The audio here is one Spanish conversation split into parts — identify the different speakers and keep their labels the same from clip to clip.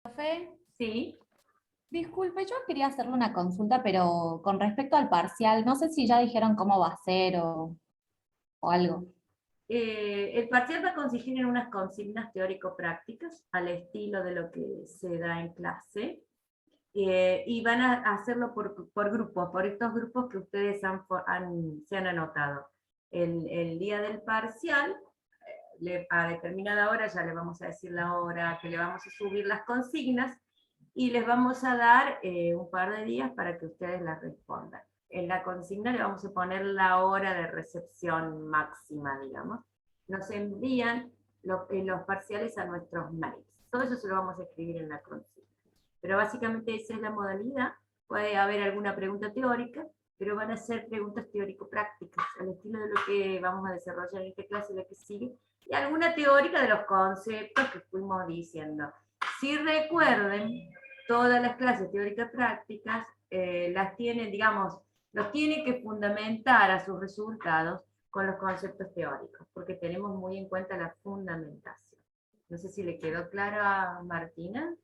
Speaker 1: Profe,
Speaker 2: Sí.
Speaker 1: disculpe, yo quería hacerle una consulta, pero con respecto al parcial, no sé si ya dijeron cómo va a ser o algo.
Speaker 2: El parcial va a consistir en unas consignas teórico-prácticas al estilo de lo que se da en clase. Y van a hacerlo por grupos, por estos grupos que ustedes se han anotado. El día del parcial, a determinada hora, ya le vamos a decir la hora que le vamos a subir las consignas, y les vamos a dar un par de días para que ustedes las respondan. En la consigna le vamos a poner la hora de recepción máxima, digamos. Nos envían los parciales a nuestros mails. Todo eso se lo vamos a escribir en la consigna. Pero básicamente esa es la modalidad. Puede haber alguna pregunta teórica, pero van a ser preguntas teórico-prácticas, al estilo de lo que vamos a desarrollar en esta clase y la que sigue, y alguna teórica de los conceptos que fuimos diciendo. Si recuerden, todas las clases teóricas prácticas las tienen, digamos, los tiene que fundamentar a sus resultados con los conceptos teóricos, porque tenemos muy en cuenta la fundamentación. No sé si le quedó claro a Martina.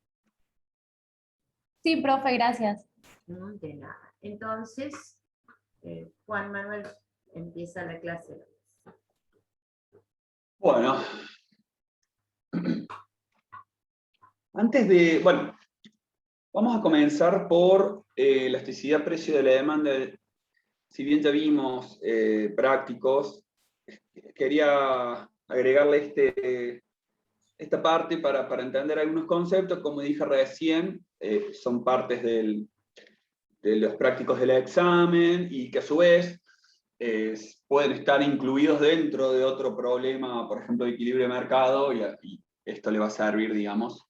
Speaker 1: Sí, profe, gracias.
Speaker 2: De nada. Entonces, Juan Manuel empieza la clase.
Speaker 3: Bueno, vamos a comenzar por elasticidad precio de la demanda. Si bien ya vimos prácticos, quería agregarle esta parte para entender algunos conceptos. Como dije recién, son partes de los prácticos del examen y que a su vez pueden estar incluidos dentro de otro problema, por ejemplo, de equilibrio de mercado, y esto le va a servir, digamos.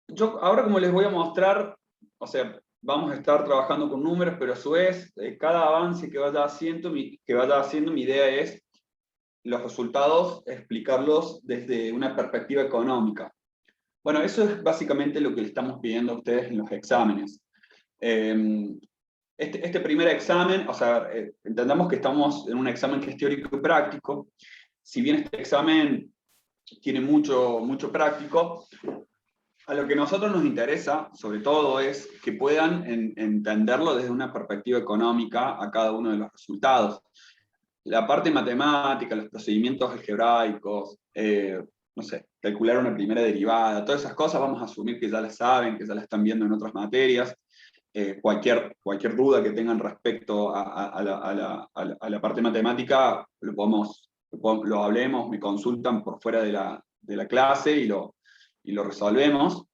Speaker 3: Yo ahora, como les voy a mostrar, o sea, vamos a estar trabajando con números, pero a su vez, cada avance que vaya haciendo, mi idea es los resultados, explicarlos desde una perspectiva económica. Bueno, eso es básicamente lo que le estamos pidiendo a ustedes en los exámenes. Este primer examen, o sea, entendamos que estamos en un examen que es teórico y práctico. Si bien este examen tiene mucho práctico, a lo que a nosotros nos interesa, sobre todo, es que puedan entenderlo desde una perspectiva económica a cada uno de los resultados. La parte matemática, los procedimientos algebraicos, no sé, calcular una primera derivada, todas esas cosas vamos a asumir que ya las saben, que ya las están viendo en otras materias. Cualquier duda que tengan respecto a la parte matemática, lo hablemos, me consultan por fuera de la clase y lo resolvemos.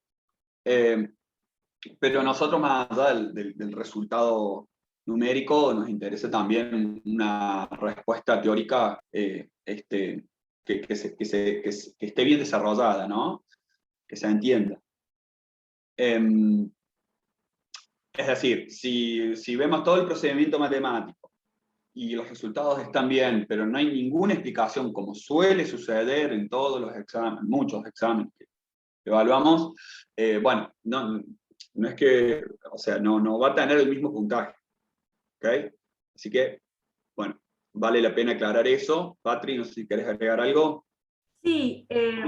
Speaker 3: Pero a nosotros, más allá del resultado numérico, nos interesa también una respuesta teórica que esté bien desarrollada, ¿no? Que se entienda. Es decir, si vemos todo el procedimiento matemático y los resultados están bien, pero no hay ninguna explicación, como suele suceder en todos los exámenes, muchos exámenes que evaluamos, bueno, no es que, o sea, no va a tener el mismo puntaje. ¿Ok? Así que, bueno, vale la pena aclarar eso. Patri, no sé si querés agregar algo.
Speaker 2: Sí,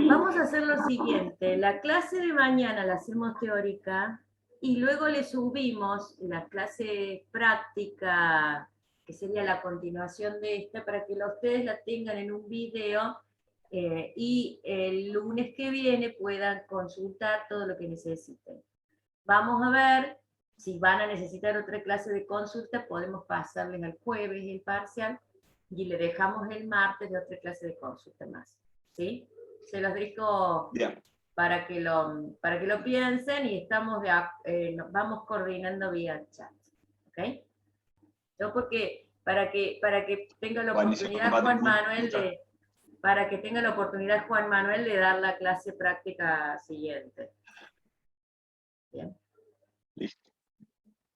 Speaker 2: vamos a hacer lo siguiente. La clase de mañana la hacemos teórica y luego le subimos la clase práctica, que sería la continuación de esta, para que ustedes la tengan en un video y el lunes que viene puedan consultar todo lo que necesiten. Vamos a ver si van a necesitar otra clase de consulta, podemos pasarles al jueves el parcial y le dejamos el martes de otra clase de consulta más. ¿Sí? Se los dejo
Speaker 3: Bien.
Speaker 2: para que lo piensen y nos vamos coordinando vía chat. ¿Ok? Yo porque para que tenga la
Speaker 3: Buenísimo,
Speaker 2: oportunidad
Speaker 3: Patri.
Speaker 2: Juan Manuel de dar la clase práctica siguiente. Bien.
Speaker 3: Listo.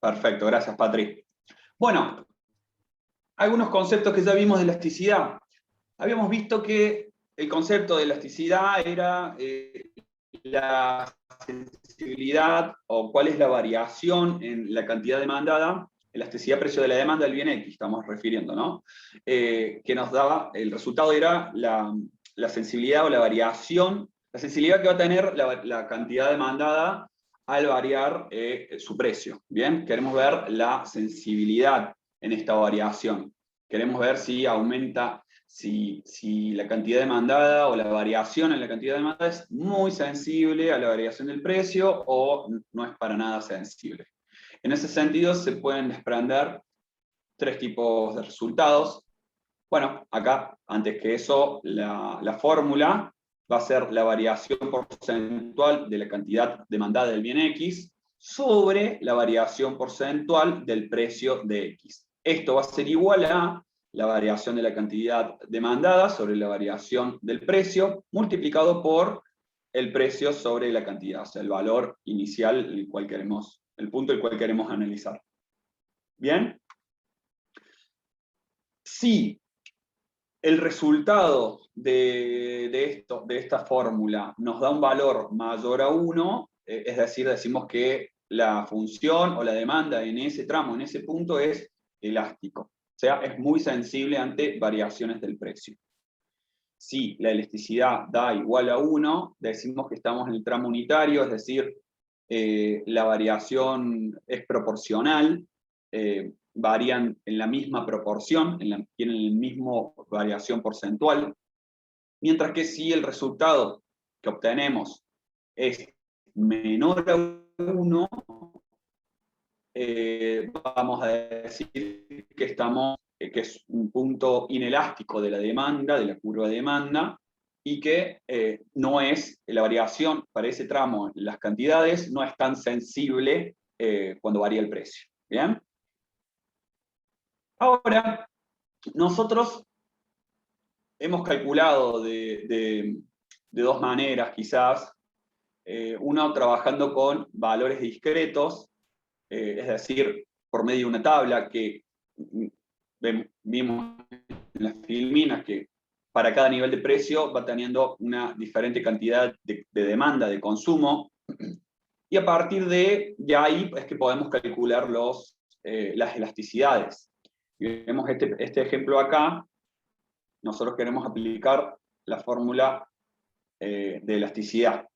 Speaker 3: Perfecto, gracias, Patri. Bueno, algunos conceptos que ya vimos de elasticidad. Habíamos visto que el concepto de elasticidad era la sensibilidad o cuál es la variación en la cantidad demandada, elasticidad precio de la demanda del bien X, estamos refiriendo, ¿no? Que nos daba, el resultado era la sensibilidad o la variación La sensibilidad que va a tener la cantidad demandada al variar su precio. Bien, queremos ver la sensibilidad en esta variación. Queremos ver si aumenta, si la cantidad demandada o la variación en la cantidad demandada es muy sensible a la variación del precio o no es para nada sensible. En ese sentido se pueden desprender tres tipos de resultados. Bueno, acá, antes que eso, la fórmula va a ser la variación porcentual de la cantidad demandada del bien X sobre la variación porcentual del precio de X. Esto va a ser igual a la variación de la cantidad demandada sobre la variación del precio, multiplicado por el precio sobre la cantidad, o sea, el valor inicial, el punto el cual queremos analizar. ¿Bien? Si el resultado de esta fórmula nos da un valor mayor a 1, es decir, decimos que la función o la demanda en ese tramo, en ese punto, es elástico. O sea, es muy sensible ante variaciones del precio. Si la elasticidad da igual a 1, decimos que estamos en el tramo unitario, es decir, la variación es proporcional, varían en la misma proporción, tienen la misma variación porcentual, mientras que si el resultado que obtenemos es menor a 1, vamos a decir que que es un punto inelástico de la demanda, de la curva de demanda, y que no es, la variación para ese tramo, las cantidades, no es tan sensible cuando varía el precio. ¿Bien? Ahora, nosotros hemos calculado de dos maneras, quizás. Uno trabajando con valores discretos, es decir, por medio de una tabla que vimos en las filminas, que para cada nivel de precio va teniendo una diferente cantidad de demanda, de consumo, y a partir de ahí es que podemos calcular las elasticidades. Vemos este ejemplo acá. Nosotros queremos aplicar la fórmula de elasticidad.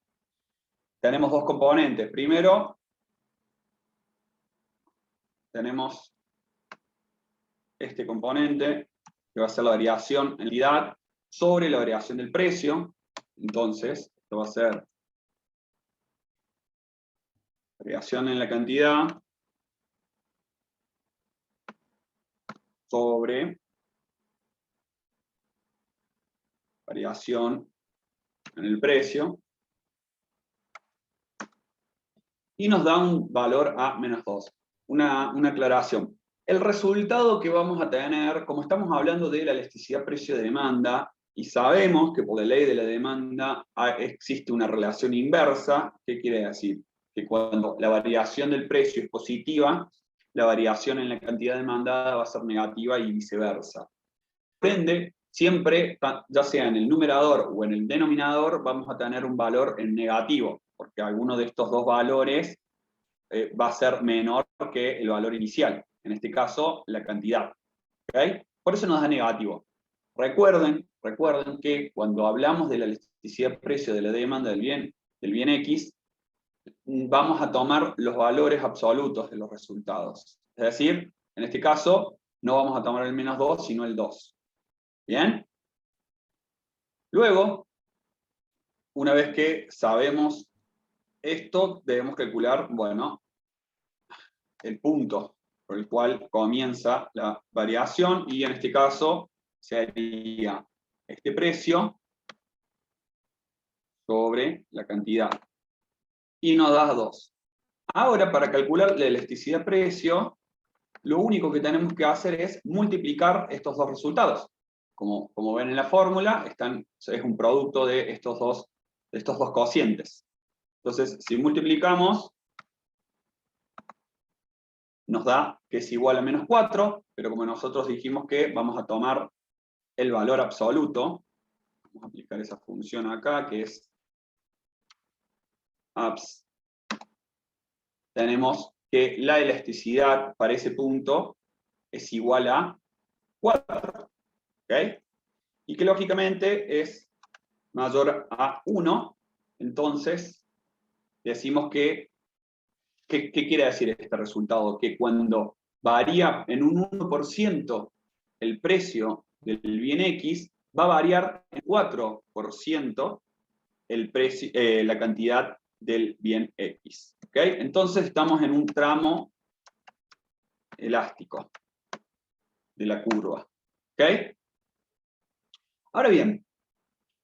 Speaker 3: Tenemos dos componentes. Primero, tenemos este componente, que va a ser la variación en unidad sobre la variación del precio. Entonces, esto va a ser variación en la cantidad sobre variación en el precio, y nos da un valor a menos 2. Una aclaración. El resultado que vamos a tener, como estamos hablando de la elasticidad precio-demanda, y sabemos que por la ley de la demanda existe una relación inversa, ¿qué quiere decir? Que cuando la variación del precio es positiva, la variación en la cantidad demandada va a ser negativa y viceversa. Por ende, siempre, ya sea en el numerador o en el denominador, vamos a tener un valor en negativo, porque alguno de estos dos valores va a ser menor que el valor inicial, en este caso la cantidad. ¿Okay? Por eso nos da negativo. Recuerden que cuando hablamos de la elasticidad precio de la demanda del bien X, vamos a tomar los valores absolutos de los resultados. Es decir, en este caso, no vamos a tomar el menos 2, sino el 2. ¿Bien? Luego, una vez que sabemos esto, debemos calcular, bueno, el punto por el cual comienza la variación, y en este caso sería este precio sobre la cantidad. Y nos da 2. Ahora, para calcular la elasticidad precio, lo único que tenemos que hacer es multiplicar estos dos resultados. Como ven en la fórmula, es un producto de estos dos cocientes. Entonces, si multiplicamos, nos da que es igual a menos 4, pero como nosotros dijimos que vamos a tomar el valor absoluto, vamos a aplicar esa función acá, que es abs. Tenemos que la elasticidad para ese punto es igual a 4. ¿Okay? Y que lógicamente es mayor a 1, entonces decimos que, ¿qué quiere decir este resultado? Que cuando varía en un 1% el precio del bien X, va a variar en 4% el precio, la cantidad del bien X. ¿Okay? Entonces estamos en un tramo elástico de la curva. ¿Okay? Ahora bien,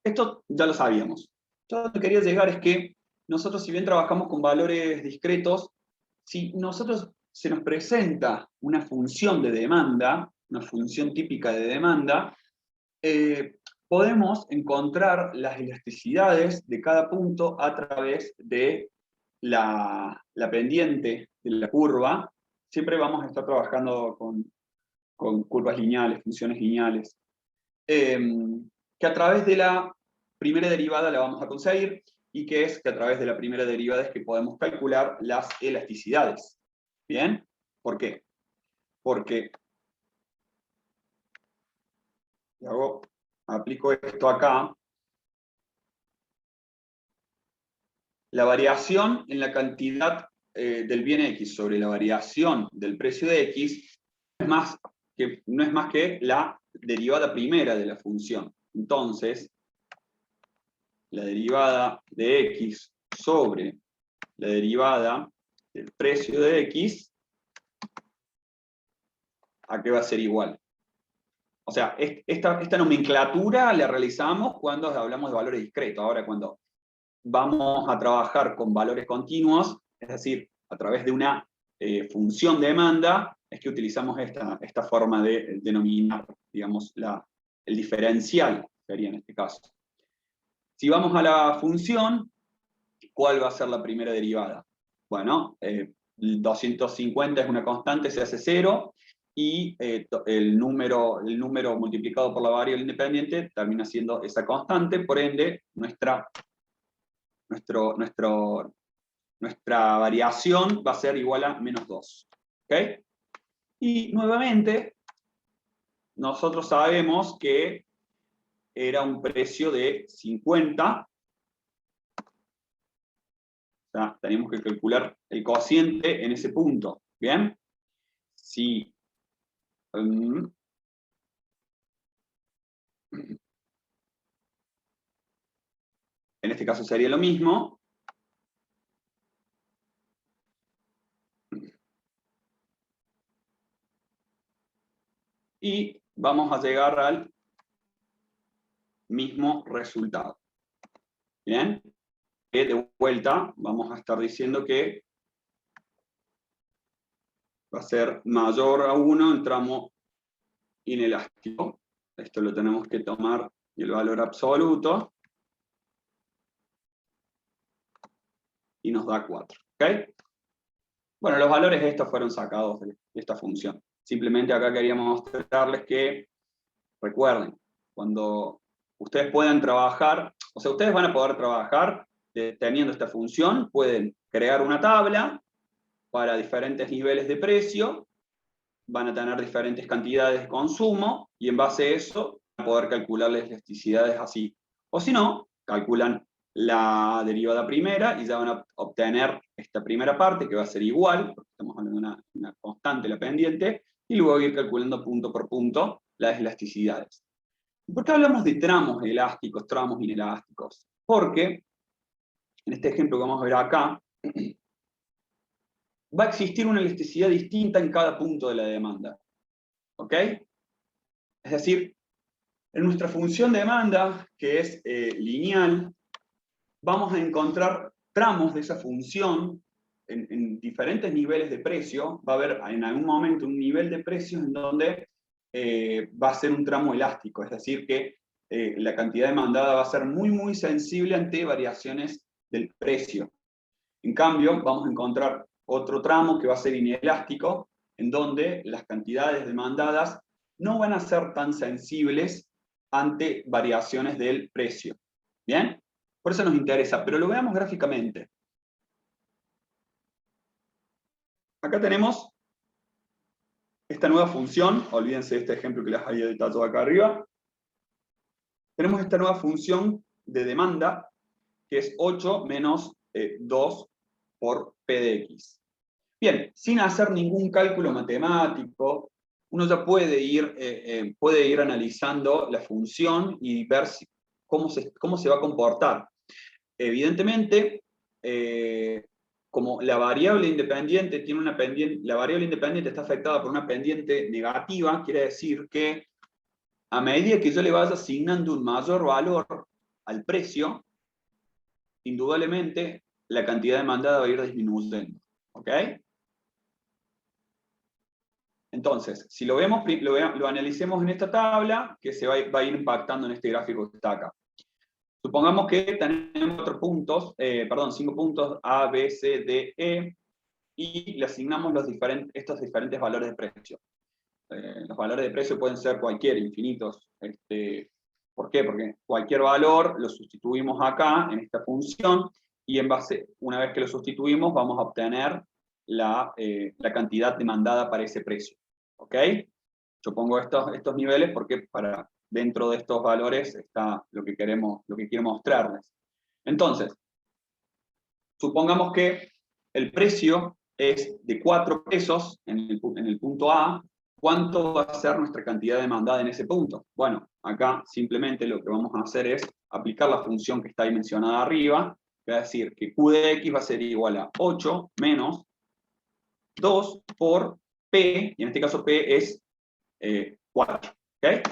Speaker 3: esto ya lo sabíamos. Yo lo que quería llegar es que nosotros, si bien trabajamos con valores discretos, si nosotros se nos presenta una función de demanda, una función típica de demanda, podemos encontrar las elasticidades de cada punto a través de la pendiente de la curva. Siempre vamos a estar trabajando con curvas lineales, funciones lineales, que a través de la primera derivada la vamos a conseguir, y que es que a través de la primera derivada es que podemos calcular las elasticidades. ¿Bien? ¿Por qué? Porque aplico esto acá. La variación en la cantidad del bien X sobre la variación del precio de X no es más que la derivada primera de la función. Entonces, la derivada de X sobre la derivada del precio de X, ¿a qué va a ser igual? O sea, esta nomenclatura la realizamos cuando hablamos de valores discretos. Ahora, cuando vamos a trabajar con valores continuos, es decir, a través de una función de demanda, es que utilizamos esta forma de denominar, digamos, el diferencial, sería en este caso. Si vamos a la función, ¿cuál va a ser la primera derivada? Bueno, 250 es una constante, se hace 0, y el número multiplicado por la variable independiente termina siendo esa constante, por ende, nuestra variación va a ser igual a menos 2. ¿Okay? Y nuevamente, nosotros sabemos que era un precio de 50. O sea, tenemos que calcular el cociente en ese punto. ¿Bien? Si en este caso sería lo mismo. Y vamos a llegar al mismo resultado. ¿Bien? Que de vuelta vamos a estar diciendo que va a ser mayor a 1 en tramo inelástico. Esto lo tenemos que tomar el valor absoluto. Y nos da 4. ¿Okay? Bueno, los valores estos fueron sacados de esta función. Simplemente acá queríamos mostrarles que, recuerden, cuando ustedes puedan trabajar, o sea, ustedes van a poder trabajar teniendo esta función, pueden crear una tabla para diferentes niveles de precio, van a tener diferentes cantidades de consumo, y en base a eso van a poder calcular las elasticidades así. O si no, calculan la derivada primera y ya van a obtener esta primera parte, que va a ser igual, porque estamos hablando de una constante, la pendiente, y luego ir calculando punto por punto las elasticidades. ¿Por qué hablamos de tramos elásticos, tramos inelásticos? Porque, en este ejemplo que vamos a ver acá, va a existir una elasticidad distinta en cada punto de la demanda. ¿Ok? Es decir, en nuestra función de demanda, que es lineal, vamos a encontrar tramos de esa función en diferentes niveles de precio. Va a haber en algún momento un nivel de precios en donde va a ser un tramo elástico, es decir, que la cantidad demandada va a ser muy, muy sensible ante variaciones del precio. En cambio, vamos a encontrar otro tramo que va a ser inelástico, en donde las cantidades demandadas no van a ser tan sensibles ante variaciones del precio. ¿Bien? Por eso nos interesa, pero lo veamos gráficamente. Acá tenemos esta nueva función, olvídense de este ejemplo que les había detallado acá arriba. Tenemos esta nueva función de demanda, que es 8 menos 2 por P de X. Bien, sin hacer ningún cálculo matemático, uno ya puede ir analizando la función y ver cómo se va a comportar. Evidentemente, como la variable independiente tiene una pendiente, la variable independiente está afectada por una pendiente negativa, quiere decir que a medida que yo le vaya asignando un mayor valor al precio, indudablemente la cantidad demandada va a ir disminuyendo. ¿Ok? Entonces, si lo vemos, lo analicemos en esta tabla, que se va a ir impactando en este gráfico que está acá. Supongamos que tenemos 5 puntos A, B, C, D, E, y le asignamos estos diferentes valores de precio. Los valores de precio pueden ser cualquier, infinitos. ¿Por qué? Porque cualquier valor lo sustituimos acá, en esta función, y una vez que lo sustituimos, vamos a obtener la cantidad demandada para ese precio. ¿Ok? Yo pongo estos niveles porque dentro de estos valores está lo que quiero mostrarles. Entonces, supongamos que el precio es de 4 pesos en el punto A. ¿Cuánto va a ser nuestra cantidad demandada en ese punto? Bueno, acá simplemente lo que vamos a hacer es aplicar la función que está ahí mencionada arriba, que va a decir que Q de X va a ser igual a 8 menos 2 por P, y en este caso P es 4. ¿Okay?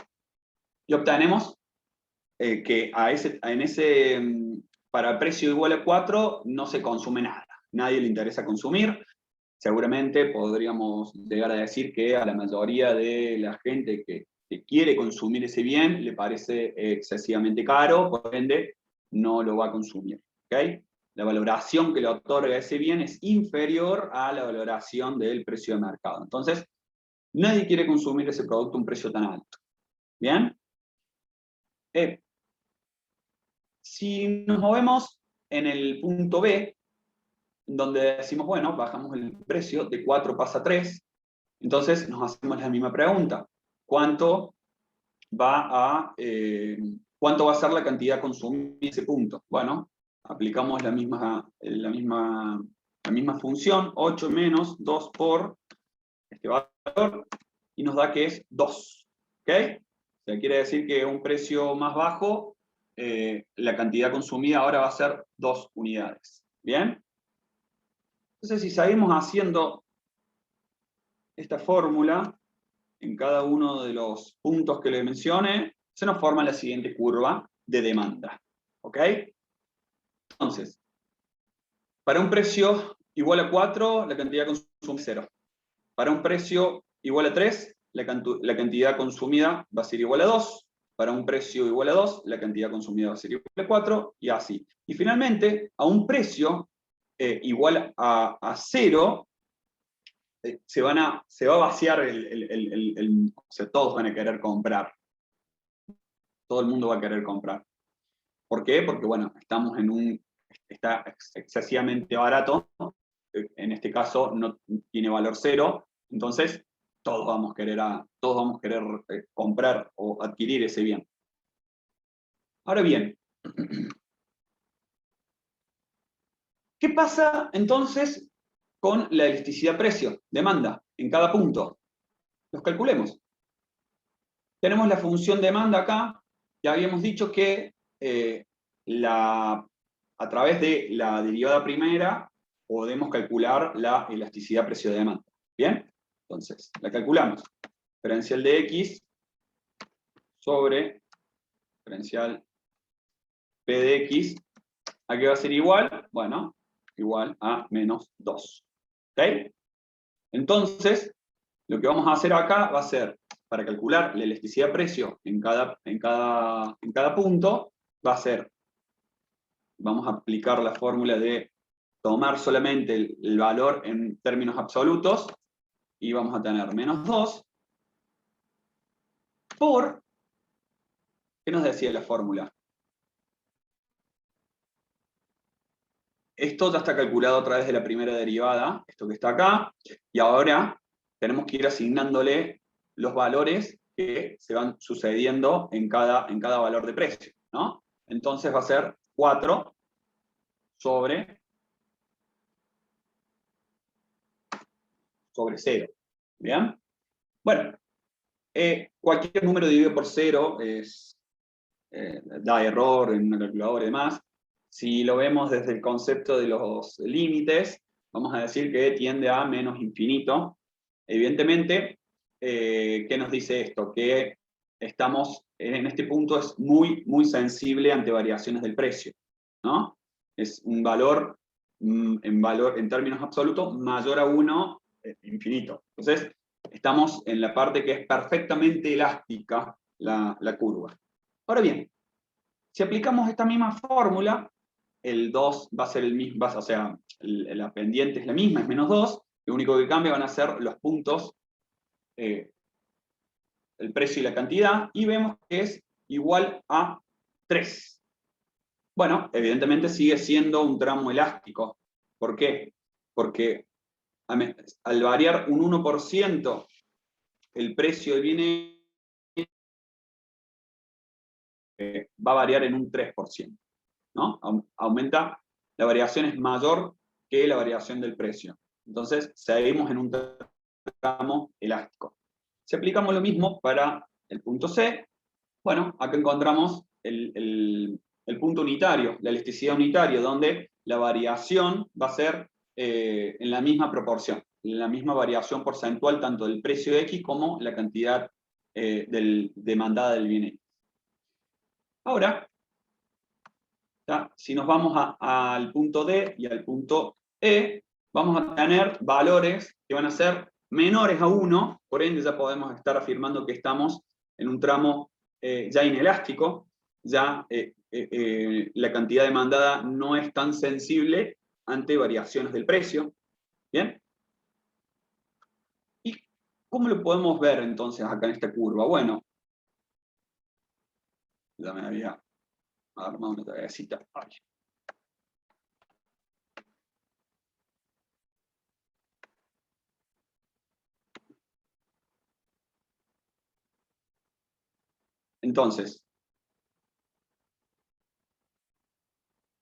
Speaker 3: Y obtenemos que para precio igual a 4 no se consume nada. Nadie le interesa consumir. Seguramente podríamos llegar a decir que a la mayoría de la gente que quiere consumir ese bien le parece excesivamente caro, por ende no lo va a consumir. ¿Okay? La valoración que le otorga ese bien es inferior a la valoración del precio de mercado. Entonces, nadie quiere consumir ese producto a un precio tan alto. ¿Bien? Si nos movemos en el punto B, donde decimos, bueno, bajamos el precio, de 4 pasa a 3, entonces nos hacemos la misma pregunta. ¿Cuánto va a ser la cantidad consumida en ese punto? Bueno, aplicamos la misma función, 8 menos 2 por este valor, y nos da que es 2. ¿Ok? O sea, quiere decir que un precio más bajo, la cantidad consumida ahora va a ser 2 unidades. ¿Bien? Entonces, si seguimos haciendo esta fórmula, en cada uno de los puntos que le mencioné, se nos forma la siguiente curva de demanda. ¿Ok? Entonces, para un precio igual a 4, la cantidad consumida es 0. Para un precio igual a 3, la cantidad consumida va a ser igual a 2. Para un precio igual a 2, la cantidad consumida va a ser igual a 4, y así. Y finalmente, a un precio igual a 0, se va a vaciar o sea, todos van a querer comprar. Todo el mundo va a querer comprar. ¿Por qué? Porque, bueno, está excesivamente barato, en este caso no tiene valor 0, entonces todos vamos a querer comprar o adquirir ese bien. Ahora bien, ¿qué pasa entonces con la elasticidad precio, demanda, en cada punto? Los calculemos. Tenemos la función demanda acá. Ya habíamos dicho que a través de la derivada primera podemos calcular la elasticidad precio-demanda. ¿Bien? Entonces, la calculamos. Diferencial de X sobre diferencial P de X. ¿A qué va a ser igual? Bueno, igual a menos 2. ¿Ok? Entonces, lo que vamos a hacer acá va a ser, para calcular la elasticidad precio en cada punto, va a ser, vamos a aplicar la fórmula de tomar solamente el valor en términos absolutos, y vamos a tener menos 2 por, ¿qué nos decía la fórmula? Esto ya está calculado a través de la primera derivada, esto que está acá, y ahora tenemos que ir asignándole los valores que se van sucediendo en cada valor de precio, ¿no? Entonces va a ser 4 sobre 0. ¿Bien? Bueno, cualquier número dividido por 0 da error en una calculadora y demás. Si lo vemos desde el concepto de los límites, vamos a decir que tiende a menos infinito. Evidentemente, ¿qué nos dice esto? Que estamos, en este punto es muy, muy sensible ante variaciones del precio, ¿no? Es un valor, en términos absolutos, mayor a 1, infinito. Entonces, estamos en la parte que es perfectamente elástica la curva. Ahora bien, si aplicamos esta misma fórmula, el 2 va a ser el mismo, o sea, la pendiente es la misma, es menos 2, lo único que cambia van a ser los puntos, el precio y la cantidad, y vemos que es igual a 3. Bueno, evidentemente sigue siendo un tramo elástico. ¿Por qué? Porque al variar un 1% el precio del bien va a variar en un 3%, ¿no? Aumenta, la variación es mayor que la variación del precio. Entonces, seguimos en un tramo elástico. Si aplicamos lo mismo para el punto C, bueno, acá encontramos el punto unitario, la elasticidad unitaria, donde la variación va a ser en la misma proporción, en la misma variación porcentual, tanto del precio X como la cantidad demandada del bien X. Ahora, si nos vamos al punto D y al punto E, vamos a tener valores que van a ser menores a 1, por ende ya podemos estar afirmando que estamos en un tramo ya inelástico, ya la cantidad demandada no es tan sensible ante variaciones del precio. ¿Bien? ¿Y cómo lo podemos ver entonces acá en esta curva? Bueno, ya me había armado una tablecita. Entonces,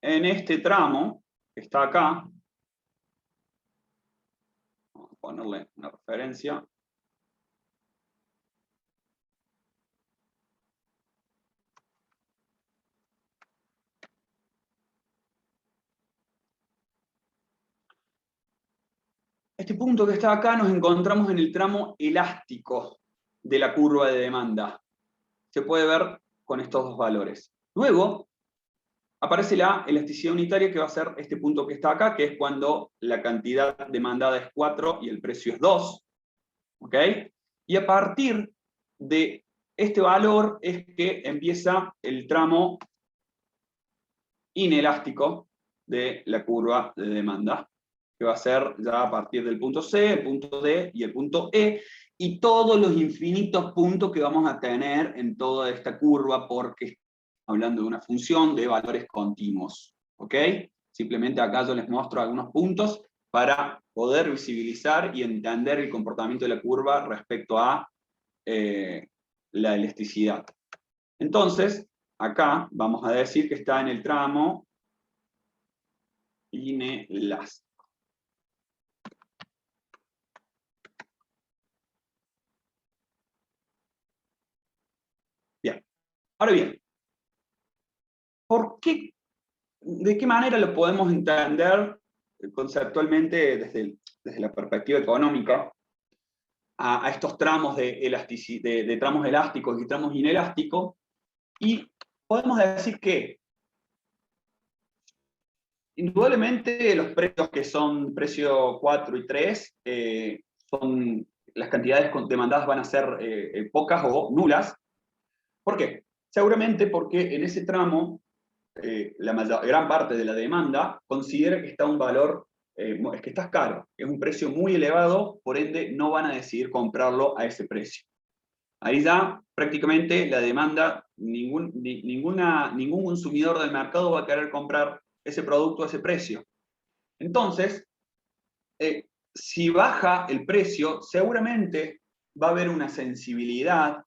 Speaker 3: en este tramo que está acá, vamos a ponerle una referencia. Este punto que está acá nos encontramos en el tramo elástico de la curva de demanda. Se puede ver con estos dos valores. Luego aparece la elasticidad unitaria, que va a ser este punto que está acá, que es cuando la cantidad demandada es 4 y el precio es 2. ¿Ok? Y a partir de este valor es que empieza el tramo inelástico de la curva de demanda, que va a ser ya a partir del punto C, el punto D y el punto E, y todos los infinitos puntos que vamos a tener en toda esta curva, porque estamos hablando de una función de valores continuos. ¿Ok? Simplemente acá yo les muestro algunos puntos para poder visibilizar y entender el comportamiento de la curva respecto a la elasticidad. Entonces, acá vamos a decir que está en el tramo inelástico. Bien. Ahora bien, ¿de qué manera lo podemos entender conceptualmente desde la perspectiva económica a estos tramos de tramos elásticos y tramos inelásticos? Y podemos decir que indudablemente los precios que son precio 4 y 3, las cantidades demandadas van a ser pocas o nulas. ¿Por qué? Seguramente porque en ese tramo gran parte de la demanda considera que está un valor, es que está caro, es un precio muy elevado, por ende no van a decidir comprarlo a ese precio. Ahí ya prácticamente la demanda, ningún consumidor del mercado va a querer comprar ese producto a ese precio. Entonces, si baja el precio, seguramente va a haber una sensibilidad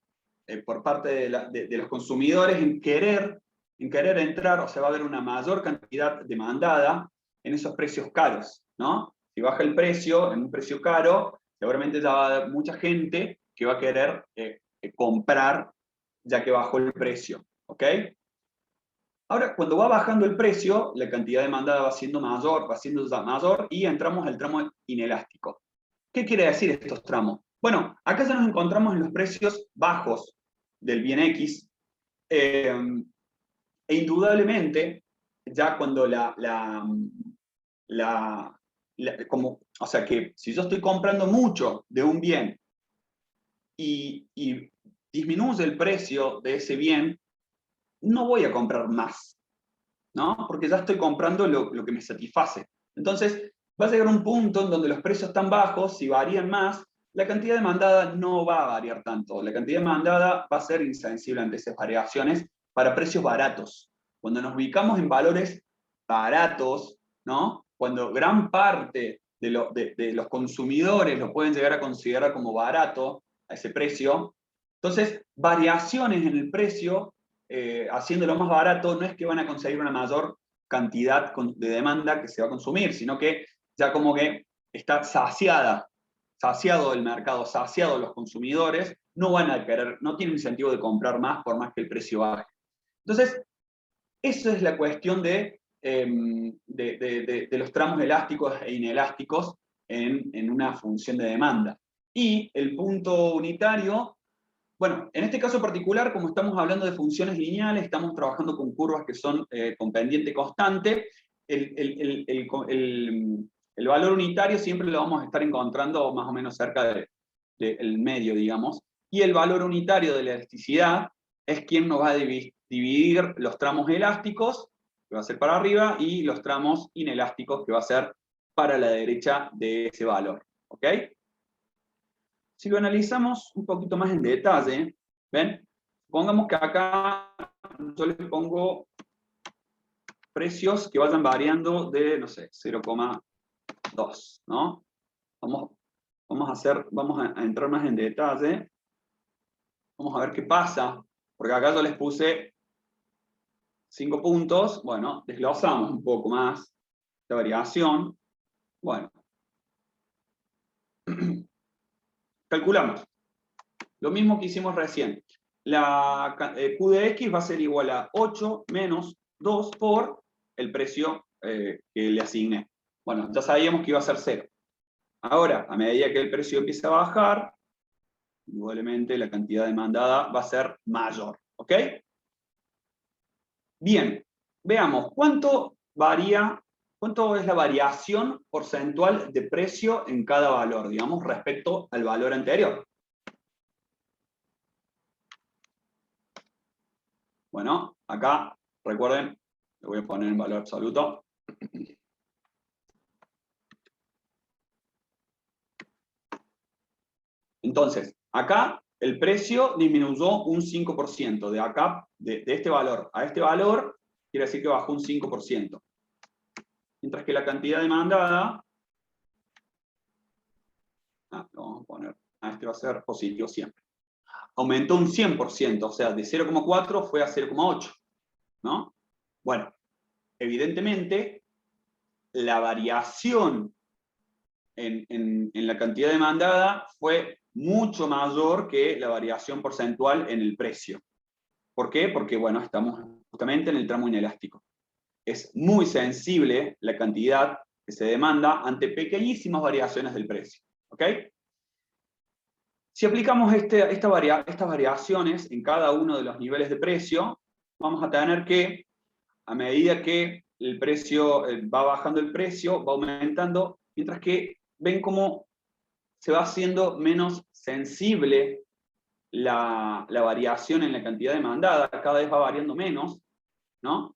Speaker 3: por parte de los consumidores en querer en querer entrar, o sea, va a haber una mayor cantidad demandada en esos precios caros, ¿no? Si baja el precio, en un precio caro, seguramente ya va a haber mucha gente que va a querer comprar ya que bajó el precio, ¿ok? Ahora, cuando va bajando el precio, la cantidad demandada va siendo mayor y entramos al tramo inelástico. ¿Qué quiere decir estos tramos? Bueno, acá ya nos encontramos en los precios bajos del bien X, e indudablemente, ya cuando o sea que si yo estoy comprando mucho de un bien y disminuye el precio de ese bien, no voy a comprar más, ¿no? Porque ya estoy comprando lo que me satisface. Entonces, va a llegar un punto en donde los precios están bajos, si varían más, la cantidad demandada no va a variar tanto. La cantidad demandada va a ser insensible ante esas variaciones para precios baratos. Cuando nos ubicamos en valores baratos, ¿no? Cuando gran parte de los consumidores lo pueden llegar a considerar como barato a ese precio, entonces variaciones en el precio, haciéndolo más barato, no es que van a conseguir una mayor cantidad de demanda que se va a consumir, sino que ya como que está saciado el mercado, saciado los consumidores, no van a querer, no tienen incentivo de comprar más por más que el precio baje. Entonces, esa es la cuestión de los tramos elásticos e inelásticos en una función de demanda. Y el punto unitario, bueno, en este caso particular, como estamos hablando de funciones lineales, estamos trabajando con curvas que son con pendiente constante, el valor unitario siempre lo vamos a estar encontrando más o menos cerca del medio, digamos, y el valor unitario de la elasticidad es quien nos va a dividir los tramos elásticos, que va a ser para arriba, y los tramos inelásticos, que va a ser para la derecha de ese valor. ¿Ok? Si lo analizamos un poquito más en detalle, ¿ven? Pongamos que acá yo les pongo precios que vayan variando de, no sé, 0,2, ¿no? Vamos a entrar más en detalle. Vamos a ver qué pasa, porque acá yo les puse 5 puntos. Bueno, desglosamos un poco más la variación. Bueno. Calculamos. Lo mismo que hicimos recién. La Q de X va a ser igual a 8 menos 2 por el precio que le asigné. Bueno, ya sabíamos que iba a ser 0. Ahora, a medida que el precio empieza a bajar, igualmente la cantidad demandada va a ser mayor. ¿Ok? Bien, veamos, ¿cuánto es la variación porcentual de precio en cada valor, digamos, respecto al valor anterior? Bueno, acá, recuerden, le voy a poner en valor absoluto. Entonces, acá el precio disminuyó un 5%. De acá, de este valor a este valor, quiere decir que bajó un 5%. Mientras que la cantidad demandada, lo vamos a poner, este va a ser positivo siempre. Aumentó un 100%, o sea, de 0,4 fue a 0,8, ¿no? Bueno, evidentemente, la variación en la cantidad demandada fue mucho mayor que la variación porcentual en el precio. ¿Por qué? Porque, bueno, estamos justamente en el tramo inelástico. Es muy sensible la cantidad que se demanda ante pequeñísimas variaciones del precio. ¿Ok? Si aplicamos estas variaciones en cada uno de los niveles de precio, vamos a tener que, a medida que el precio va bajando el precio, va aumentando, mientras que ven cómo se va haciendo menos sensible la variación en la cantidad demandada, cada vez va variando menos, ¿no?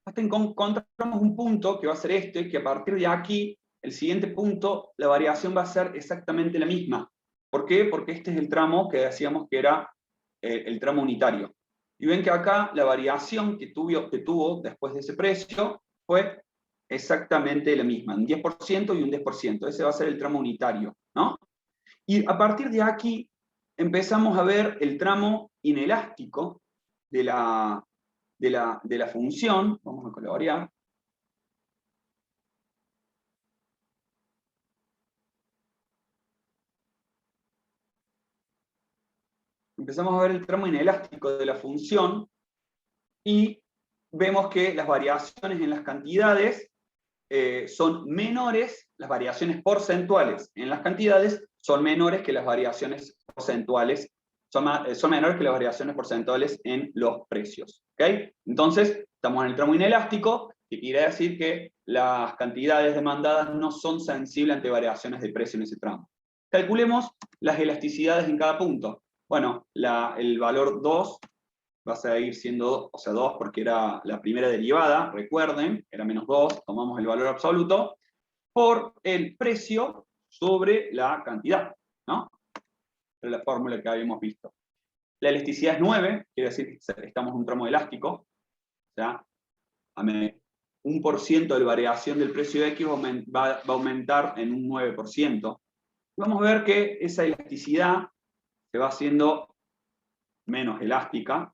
Speaker 3: Hasta encontramos un punto que va a ser este, que a partir de aquí, el siguiente punto, la variación va a ser exactamente la misma. ¿Por qué? Porque este es el tramo que decíamos que era el tramo unitario. Y ven que acá la variación que tuvo después de ese precio fue exactamente la misma, un 10% y un 10%. Ese va a ser el tramo unitario, ¿no? Y a partir de aquí empezamos a ver el tramo inelástico de la de la función, vamos a colorear. Empezamos a ver el tramo inelástico de la función y vemos que las variaciones en las cantidades son menores, las variaciones porcentuales en las cantidades son menores que las variaciones porcentuales, son menores que las variaciones porcentuales en los precios. ¿Okay? Entonces, estamos en el tramo inelástico, que quiere decir que las cantidades demandadas no son sensibles ante variaciones de precio en ese tramo. Calculemos las elasticidades en cada punto. Bueno, el valor 2 va a seguir siendo, o sea, 2 porque era la primera derivada, recuerden, era menos 2, tomamos el valor absoluto, por el precio sobre la cantidad, ¿no? Es la fórmula que habíamos visto. La elasticidad es 9, quiere decir que estamos en un tramo elástico, o sea, 1% de variación del precio de X va a aumentar en un 9%. Vamos a ver que esa elasticidad se va haciendo menos elástica,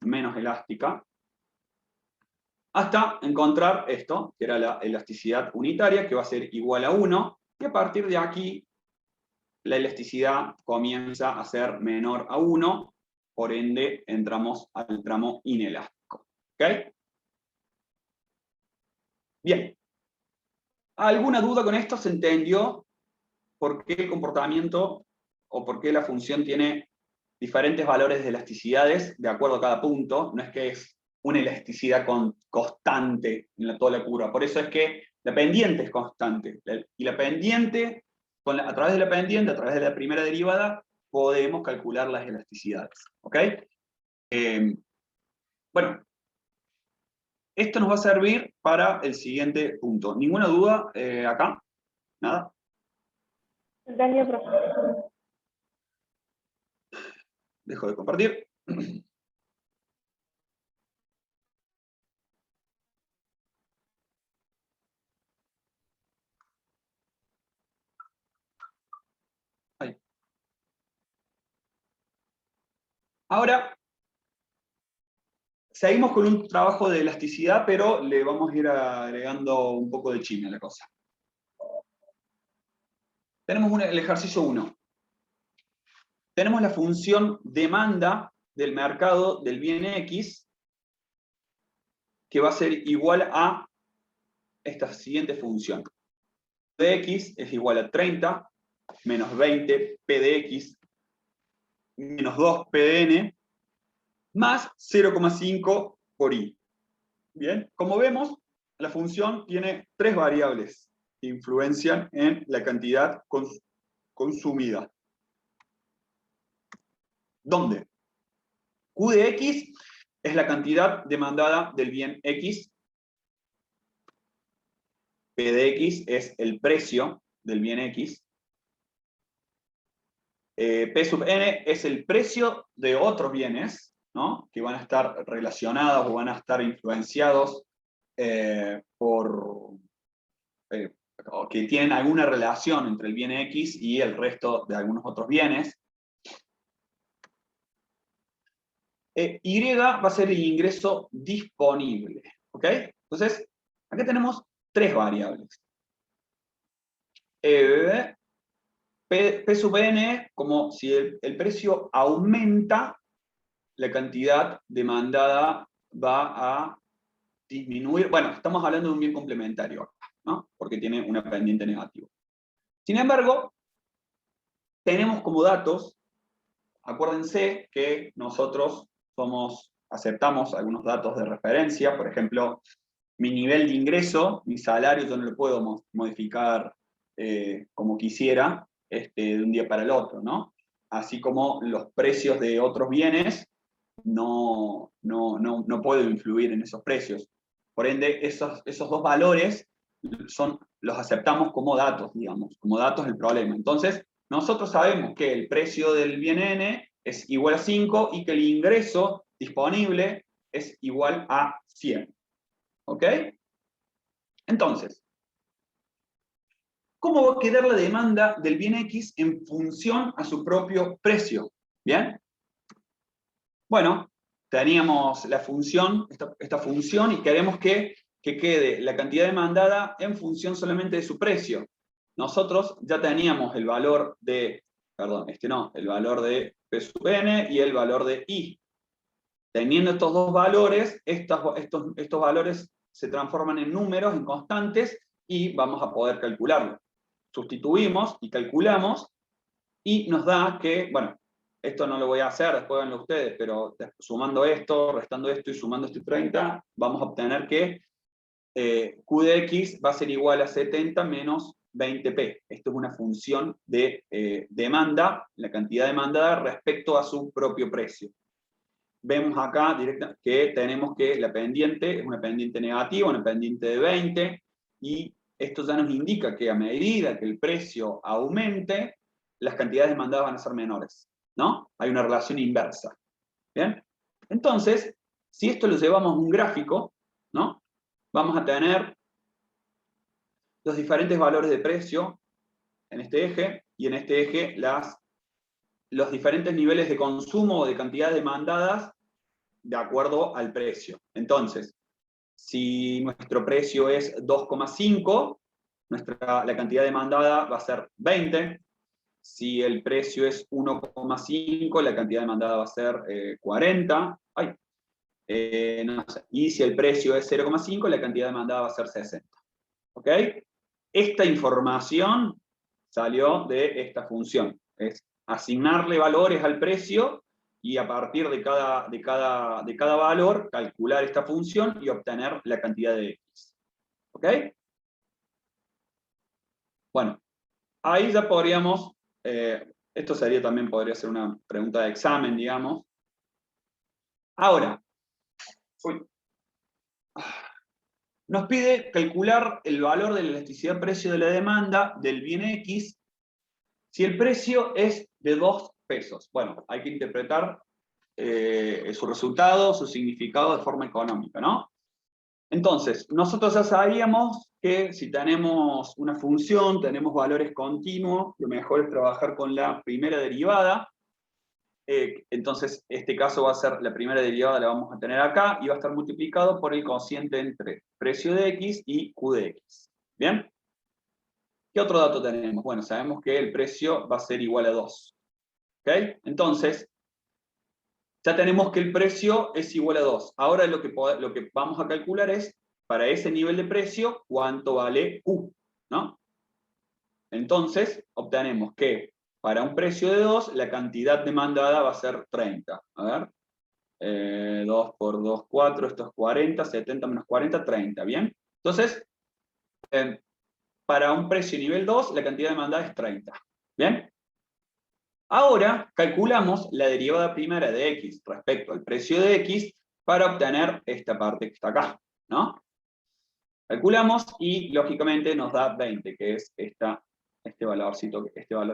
Speaker 3: hasta encontrar esto, que era la elasticidad unitaria, que va a ser igual a 1, y a partir de aquí la elasticidad comienza a ser menor a 1, por ende entramos al tramo inelástico. ¿Ok? Bien. ¿Alguna duda con esto? ¿Se entendió por qué el comportamiento o por qué la función tiene diferentes valores de elasticidades de acuerdo a cada punto? No es que es una elasticidad constante en toda la curva. Por eso es que la pendiente es constante. Y la pendiente, a través de la pendiente, a través de la primera derivada, podemos calcular las elasticidades. ¿Ok? Bueno, esto nos va a servir para el siguiente punto. ¿Ninguna duda acá? ¿Nada?
Speaker 4: Daniel, profesor.
Speaker 3: Dejo de compartir. Ahí. Ahora, seguimos con un trabajo de elasticidad, pero le vamos a ir agregando un poco de china a la cosa. Tenemos el ejercicio 1. Tenemos la función demanda del mercado del bien X, que va a ser igual a esta siguiente función. P de X es igual a 30 menos 20 P de X menos 2 P de N más 0,5 por I. Bien, como vemos, la función tiene tres variables que influencian en la cantidad consumida. ¿Dónde? Q de X es la cantidad demandada del bien X. P de X es el precio del bien X. P sub N es el precio de otros bienes, ¿no? Que van a estar relacionados o van a estar influenciados o que tienen alguna relación entre el bien X y el resto de algunos otros bienes. Y va a ser el ingreso disponible. ¿Ok? Entonces, acá tenemos tres variables. P sub N, como si el precio aumenta, la cantidad demandada va a disminuir. Bueno, estamos hablando de un bien complementario acá, ¿no? Porque tiene una pendiente negativa. Sin embargo, tenemos como datos, acuérdense que nosotros aceptamos algunos datos de referencia, por ejemplo, mi nivel de ingreso, mi salario, yo no lo puedo modificar como quisiera de un día para el otro, ¿no? Así como los precios de otros bienes no puedo influir en esos precios. Por ende, esos dos valores los aceptamos como datos, digamos, como datos del problema. Entonces, nosotros sabemos que el precio del bien N es igual a 5 y que el ingreso disponible es igual a 100. ¿Ok? Entonces, ¿cómo va a quedar la demanda del bien X en función a su propio precio? ¿Bien? Bueno, teníamos la función, esta función, y queremos que quede la cantidad demandada en función solamente de su precio. Nosotros ya teníamos el valor de, perdón, el valor de P sub n y el valor de I. Teniendo estos dos valores, estos valores se transforman en números, en constantes, y vamos a poder calcularlo. Sustituimos y calculamos, y nos da que, bueno, esto no lo voy a hacer, después háganlo ustedes, pero sumando esto, restando esto y sumando este 30, vamos a obtener que Q de X va a ser igual a 70 menos 20P. Esto es una función de demanda, la cantidad demandada respecto a su propio precio. Vemos acá que tenemos que la pendiente es una pendiente negativa, una pendiente de 20, y esto ya nos indica que a medida que el precio aumente, las cantidades demandadas van a ser menores, ¿no? Hay una relación inversa. ¿Bien? Entonces, si esto lo llevamos a un gráfico, ¿no? Vamos a tener los diferentes valores de precio en este eje, y en este eje los diferentes niveles de consumo o de cantidades demandadas de acuerdo al precio. Entonces, si nuestro precio es 2,5, la cantidad demandada va a ser 20. Si el precio es 1,5, la cantidad demandada va a ser 40. No sé. Y si el precio es 0,5, la cantidad demandada va a ser 60. ¿Ok? Esta información salió de esta función. Es asignarle valores al precio y a partir de cada valor calcular esta función y obtener la cantidad de X. ¿Ok? Bueno, ahí ya podríamos, esto podría ser una pregunta de examen, digamos. Ahora, nos pide calcular el valor de la elasticidad precio de la demanda del bien X si el precio es de 2 pesos. Bueno, hay que interpretar su resultado, su significado de forma económica, ¿no? Entonces, nosotros ya sabíamos que si tenemos una función, tenemos valores continuos, lo mejor es trabajar con la primera derivada. Entonces, este caso va a ser la primera derivada, la vamos a tener acá, y va a estar multiplicado por el cociente entre precio de X y Q de X. ¿Bien? ¿Qué otro dato tenemos? Bueno, sabemos que el precio va a ser igual a 2. ¿Ok? Entonces, ya tenemos que el precio es igual a 2. Ahora lo que vamos a calcular es, para ese nivel de precio, cuánto vale Q, ¿no? Entonces, obtenemos que para un precio de 2, la cantidad demandada va a ser 30. A ver, 2 por 2, 4, esto es 40, 70 menos 40, 30, ¿bien? Entonces, para un precio nivel 2, la cantidad demandada es 30, ¿bien? Ahora calculamos la derivada primera de X respecto al precio de X para obtener esta parte que está acá, ¿no? Calculamos y lógicamente nos da 20, que es este valor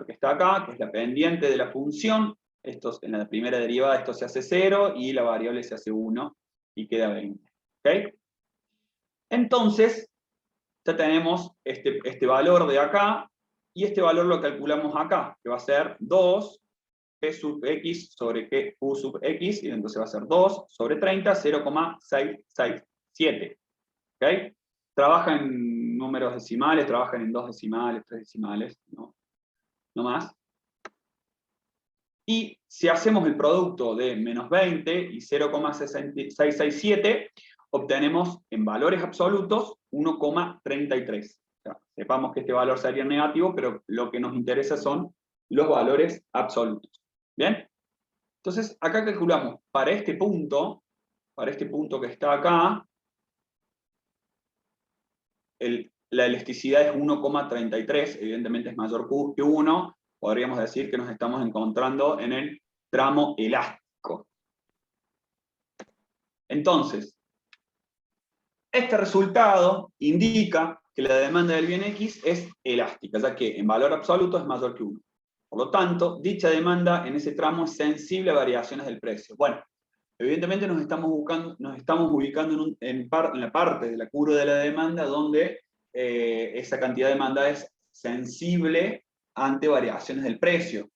Speaker 3: que está acá, que es la pendiente de la función. En la primera derivada esto se hace 0 y la variable se hace 1 y queda 20. ¿Ok? Entonces, ya tenemos este valor de acá, y este valor lo calculamos acá, que va a ser 2 P sub X sobre Q sub X, y entonces va a ser 2 sobre 30, 0,667. ¿Ok? Trabaja en números decimales, trabajan en 2 decimales, 3 decimales, no más. Y si hacemos el producto de menos 20 y 0,667, obtenemos en valores absolutos 1,33. O sea, sepamos que este valor sería negativo, pero lo que nos interesa son los valores absolutos. ¿Bien? Entonces, acá calculamos para este punto que está acá, la elasticidad es 1,33, evidentemente es mayor que 1, podríamos decir que nos estamos encontrando en el tramo elástico. Entonces, este resultado indica que la demanda del bien X es elástica, ya que en valor absoluto es mayor que 1. Por lo tanto, dicha demanda en ese tramo es sensible a variaciones del precio. Bueno, evidentemente nos estamos ubicando en la parte de la curva de la demanda donde esa cantidad de demanda es sensible ante variaciones del precio.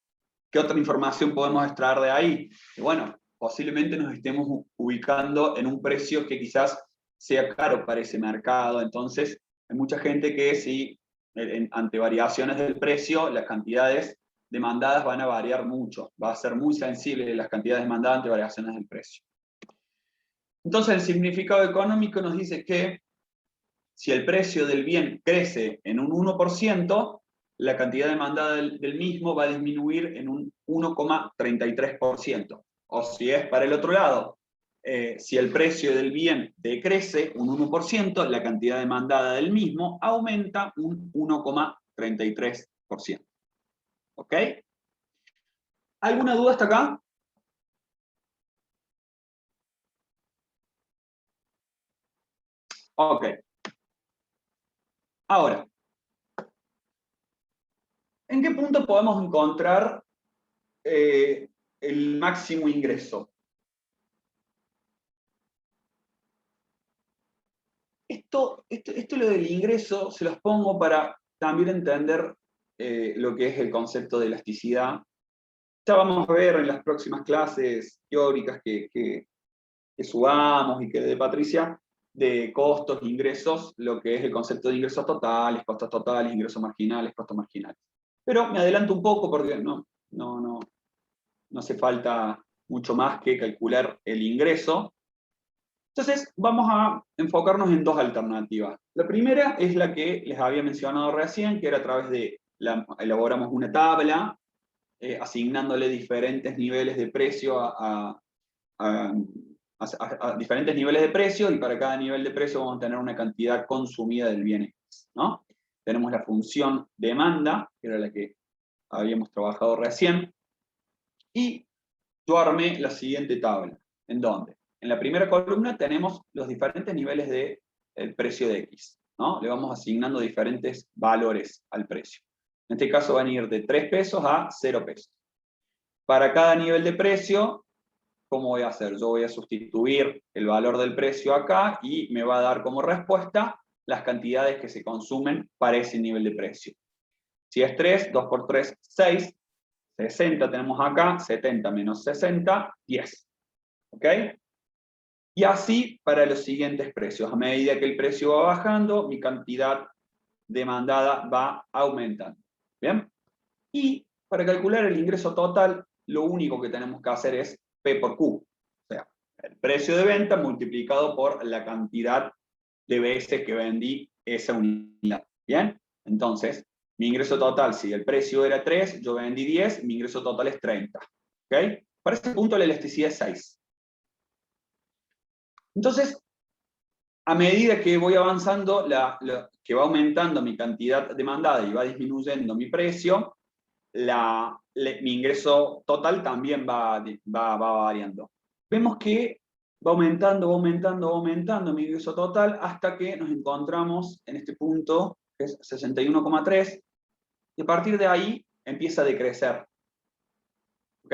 Speaker 3: ¿Qué otra información podemos extraer de ahí? Que bueno, posiblemente nos estemos ubicando en un precio que quizás sea caro para ese mercado. Entonces, hay mucha gente que si ante variaciones del precio, las cantidades demandadas van a variar mucho. Va a ser muy sensible las cantidades demandadas ante variaciones del precio. Entonces, el significado económico nos dice que si el precio del bien crece en un 1%, la cantidad demandada del mismo va a disminuir en un 1,33%. O si es para el otro lado, si el precio del bien decrece un 1%, la cantidad demandada del mismo aumenta un 1,33%. ¿Ok? ¿Alguna duda hasta acá? Ok. Ahora, ¿en qué punto podemos encontrar el máximo ingreso? Esto lo del ingreso se los pongo para también entender lo que es el concepto de elasticidad. Ya vamos a ver en las próximas clases teóricas que subamos y que de Patricia, de costos, ingresos, lo que es el concepto de ingresos totales, costos totales, ingresos marginales, costos marginales. Pero me adelanto un poco porque no hace falta mucho más que calcular el ingreso. Entonces, vamos a enfocarnos en dos alternativas. La primera es la que les había mencionado recién, que era a través de, elaboramos una tabla, asignándole diferentes niveles de precio a diferentes niveles de precio, y para cada nivel de precio vamos a tener una cantidad consumida del bien X, ¿no? Tenemos la función demanda, que era la que habíamos trabajado recién, y yo armé la siguiente tabla, ¿en dónde? En la primera columna tenemos los diferentes niveles del precio de X, ¿no? Le vamos asignando diferentes valores al precio. En este caso van a ir de 3 pesos a 0 pesos. Para cada nivel de precio, ¿cómo voy a hacer? Yo voy a sustituir el valor del precio acá y me va a dar como respuesta las cantidades que se consumen para ese nivel de precio. Si es 3, 2 por 3, 6. 60 tenemos acá, 70 menos 60, 10. ¿Ok? Y así para los siguientes precios. A medida que el precio va bajando, mi cantidad demandada va aumentando. ¿Bien? Y para calcular el ingreso total, lo único que tenemos que hacer es P por Q. O sea, el precio de venta multiplicado por la cantidad de veces que vendí esa unidad. ¿Bien? Entonces, mi ingreso total, si el precio era 3, yo vendí 10, mi ingreso total es 30. ¿Ok? Para ese punto la elasticidad es 6. Entonces, a medida que voy avanzando, que va aumentando mi cantidad demandada y va disminuyendo mi precio, mi ingreso total también va variando. Vemos que va aumentando mi ingreso total hasta que nos encontramos en este punto, que es 61,3, y a partir de ahí empieza a decrecer. ¿Ok?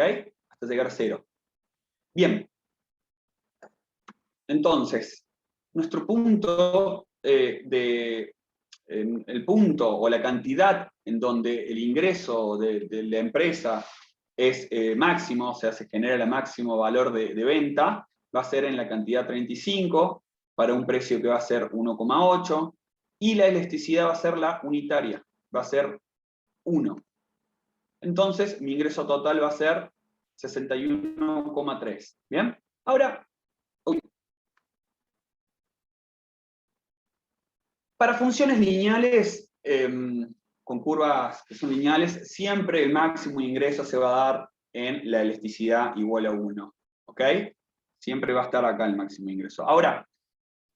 Speaker 3: Hasta llegar a 0. Bien. Entonces, nuestro punto el punto o la cantidad en donde el ingreso de la empresa es máximo, o sea, se genera el máximo valor de venta, va a ser en la cantidad 35, para un precio que va a ser 1,8, y la elasticidad va a ser la unitaria, va a ser 1. Entonces, mi ingreso total va a ser 61,3. ¿Bien? Ahora, para funciones lineales, con curvas que son lineales, siempre el máximo ingreso se va a dar en la elasticidad igual a 1. ¿Ok? Siempre va a estar acá el máximo ingreso. Ahora,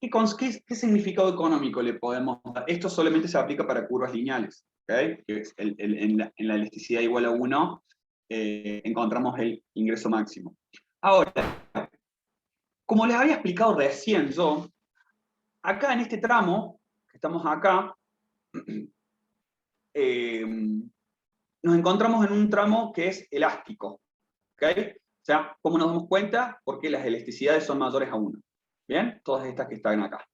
Speaker 3: ¿qué significado económico le podemos dar? Esto solamente se aplica para curvas lineales. ¿Ok? Que es en la elasticidad igual a 1 encontramos el ingreso máximo. Ahora, como les había explicado recién yo, acá en este tramo, que estamos acá, nos encontramos en un tramo que es elástico. ¿Ok? O sea, ¿cómo nos damos cuenta? Porque las elasticidades son mayores a 1. ¿Bien? Todas estas que están acá.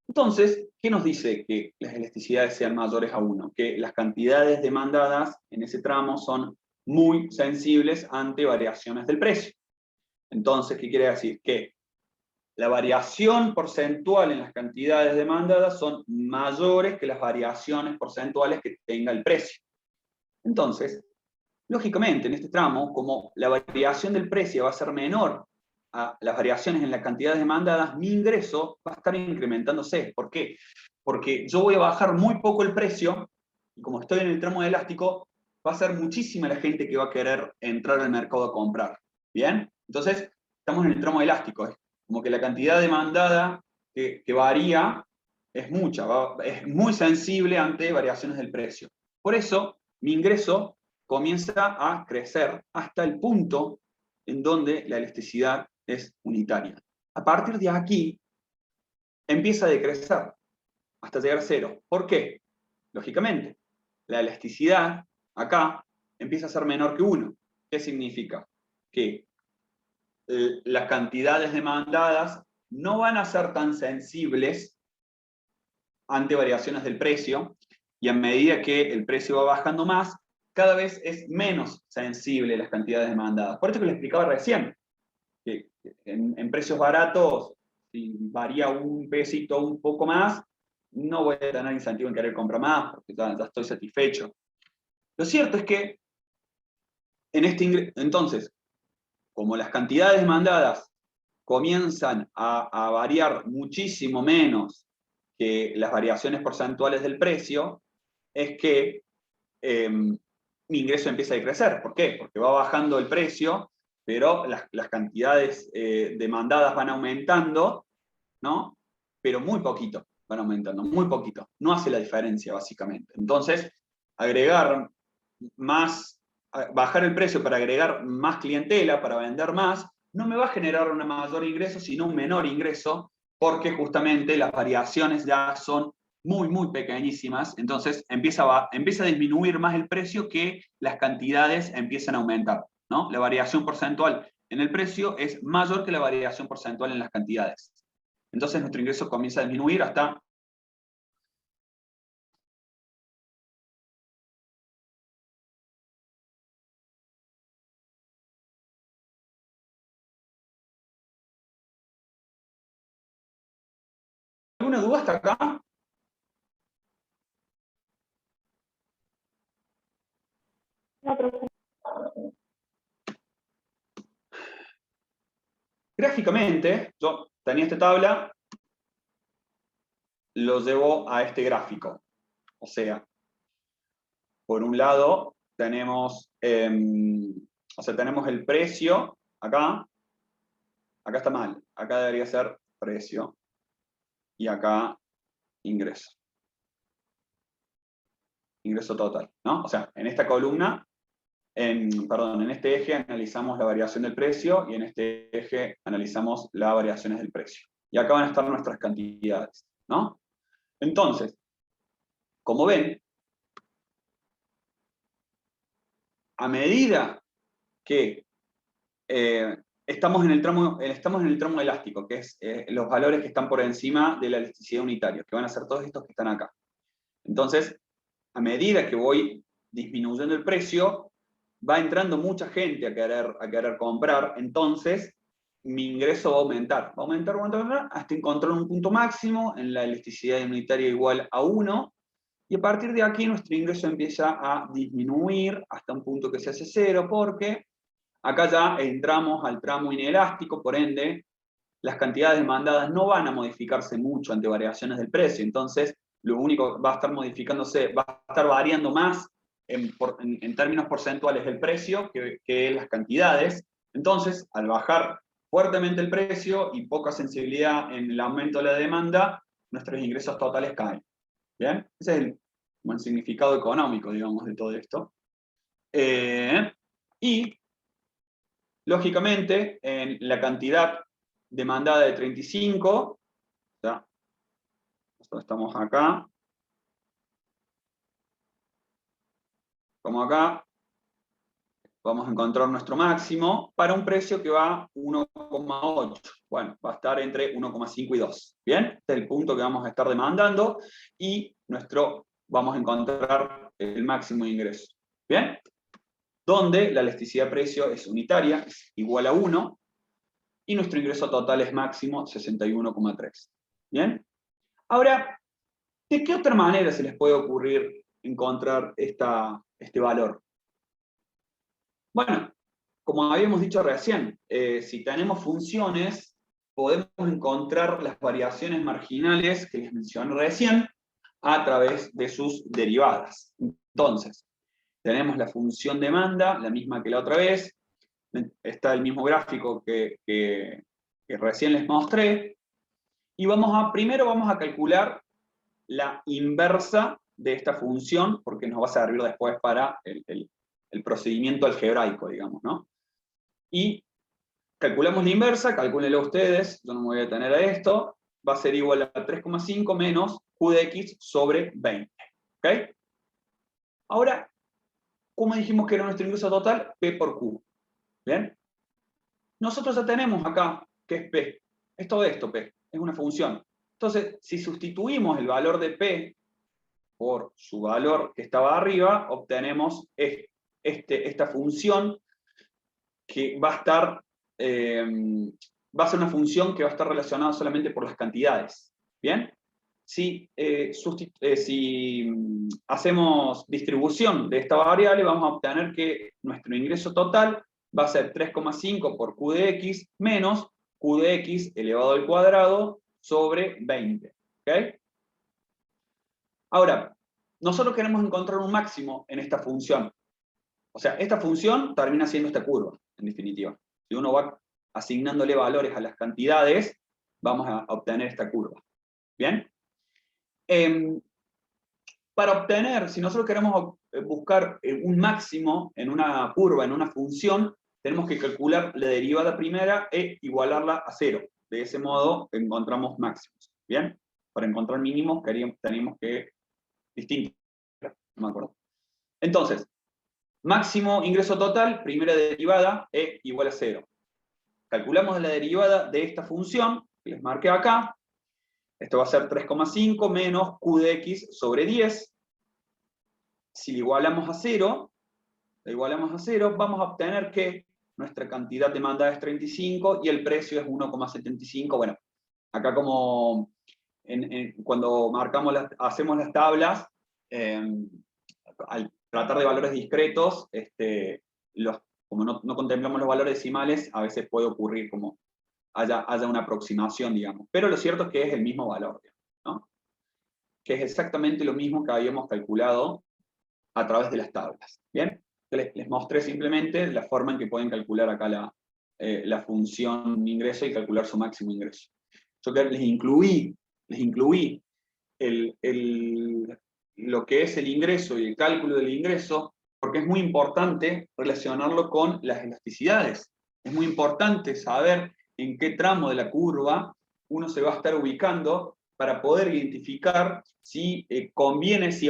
Speaker 3: Entonces, ¿qué nos dice que las elasticidades sean mayores a 1? Que las cantidades demandadas en ese tramo son muy sensibles ante variaciones del precio. Entonces, ¿qué quiere decir? Que la variación porcentual en las cantidades demandadas son mayores que las variaciones porcentuales que tenga el precio. Entonces, lógicamente, en este tramo, como la variación del precio va a ser menor a las variaciones en las cantidades demandadas, mi ingreso va a estar incrementándose. ¿Por qué? Porque yo voy a bajar muy poco el precio, y como estoy en el tramo elástico, va a ser muchísima la gente que va a querer entrar al mercado a comprar. ¿Bien? Entonces, estamos en el tramo elástico. Es como que la cantidad demandada que varía es mucha, es muy sensible ante variaciones del precio. Por eso, mi ingreso comienza a crecer hasta el punto en donde la elasticidad es unitaria. A partir de aquí, empieza a decrecer hasta llegar a cero. ¿Por qué? Lógicamente, la elasticidad acá empieza a ser menor que 1. ¿Qué significa? Que las cantidades demandadas no van a ser tan sensibles ante variaciones del precio, y a medida que el precio va bajando más, cada vez es menos sensible las cantidades demandadas. Por esto que les explicaba recién, que en precios baratos, si varía un pesito un poco más, no voy a tener incentivo en querer comprar más, porque ya estoy satisfecho. Lo cierto es que, entonces, como las cantidades demandadas comienzan a variar muchísimo menos que las variaciones porcentuales del precio, es que mi ingreso empieza a decrecer. ¿Por qué? Porque va bajando el precio, pero las cantidades demandadas van aumentando, ¿no? Pero muy poquito van aumentando, muy poquito. No hace la diferencia, básicamente. Entonces, bajar el precio para agregar más clientela, para vender más, no me va a generar un mayor ingreso, sino un menor ingreso, porque justamente las variaciones ya son muy, muy pequeñísimas, entonces empieza a disminuir más el precio que las cantidades empiezan a aumentar, ¿no? La variación porcentual en el precio es mayor que la variación porcentual en las cantidades. Entonces nuestro ingreso comienza a disminuir hasta ¿alguna duda hasta acá?
Speaker 4: No, profe.
Speaker 3: Gráficamente, yo tenía esta tabla, lo llevo a este gráfico. O sea, por un lado tenemos, tenemos el precio acá está mal, acá debería ser precio, y acá ingreso. Ingreso total, ¿no? O sea, en esta columna, en este eje analizamos la variación del precio, y en este eje analizamos las variaciones del precio. Y acá van a estar nuestras cantidades, ¿no? Entonces, como ven, a medida que estamos en el tramo elástico, que es los valores que están por encima de la elasticidad unitaria, que van a ser todos estos que están acá. Entonces, a medida que voy disminuyendo el precio, va entrando mucha gente a querer comprar, entonces mi ingreso va a aumentar, hasta encontrar un punto máximo en la elasticidad unitaria igual a 1, y a partir de aquí nuestro ingreso empieza a disminuir hasta un punto que se hace 0, porque acá ya entramos al tramo inelástico, por ende, las cantidades demandadas no van a modificarse mucho ante variaciones del precio, entonces lo único que va a estar modificándose, va a estar variando más en términos porcentuales el precio que las cantidades. Entonces, al bajar fuertemente el precio y poca sensibilidad en el aumento de la demanda, nuestros ingresos totales caen. ¿Bien? Ese es el significado económico, digamos, de todo esto. Y, lógicamente, en la cantidad demandada de 35, ¿ya? Nosotros estamos acá, como acá, vamos a encontrar nuestro máximo para un precio que va a 1,8. Bueno, va a estar entre 1,5 y 2. ¿Bien? Este es el punto que vamos a estar demandando, y vamos a encontrar el máximo de ingreso. ¿Bien? donde la elasticidad de precio es unitaria, es igual a 1, y nuestro ingreso total es máximo 61,3. ¿Bien? Ahora, ¿de qué otra manera se les puede ocurrir encontrar este valor? Bueno, como habíamos dicho recién, si tenemos funciones, podemos encontrar las variaciones marginales que les mencioné recién a través de sus derivadas. Entonces, tenemos la función demanda, la misma que la otra vez, está el mismo gráfico que recién les mostré, y primero vamos a calcular la inversa de esta función, porque nos va a servir después para el procedimiento algebraico, digamos, ¿no? Y calculamos la inversa, calcúlenlo ustedes, yo no me voy a detener a esto, va a ser igual a 3,5 menos Q de X sobre 20. ¿Ok? Ahora, ¿cómo dijimos que era nuestro ingreso total? P por Q. ¿Bien? Nosotros ya tenemos acá, que es P. Es todo esto, P. Es una función. Entonces, si sustituimos el valor de P por su valor que estaba arriba, obtenemos esta función que va a estar, va a ser una función que va a estar relacionada solamente por las cantidades. ¿Bien? Si hacemos distribución de esta variable, vamos a obtener que nuestro ingreso total va a ser 3,5 por Q de X menos Q de X elevado al cuadrado sobre 20. ¿Ok? Ahora, nosotros queremos encontrar un máximo en esta función. O sea, esta función termina siendo esta curva, en definitiva. Si uno va asignándole valores a las cantidades, vamos a obtener esta curva. ¿Bien? Para obtener, si nosotros queremos buscar un máximo en una curva, en una función, tenemos que calcular la derivada primera e igualarla a 0. De ese modo encontramos máximos. ¿Bien? Para encontrar mínimos teníamos que distinto. No me acuerdo. Entonces, máximo ingreso total, primera derivada, e igual a 0. Calculamos la derivada de esta función, que les marqué acá. Esto va a ser 3,5 menos Q de X sobre 10. Si lo igualamos a 0, vamos a obtener que nuestra cantidad demandada es 35 y el precio es 1,75. Bueno, acá como cuando hacemos las tablas, al tratar de valores discretos, como no contemplamos los valores decimales, a veces puede ocurrir como haya una aproximación, digamos. Pero lo cierto es que es el mismo valor, ¿no? Que es exactamente lo mismo que habíamos calculado a través de las tablas. ¿Bien? Les mostré simplemente la forma en que pueden calcular acá la función ingreso y calcular su máximo ingreso. Yo les incluí lo que es el ingreso y el cálculo del ingreso, porque es muy importante relacionarlo con las elasticidades. Es muy importante saber en qué tramo de la curva uno se va a estar ubicando para poder identificar si conviene, si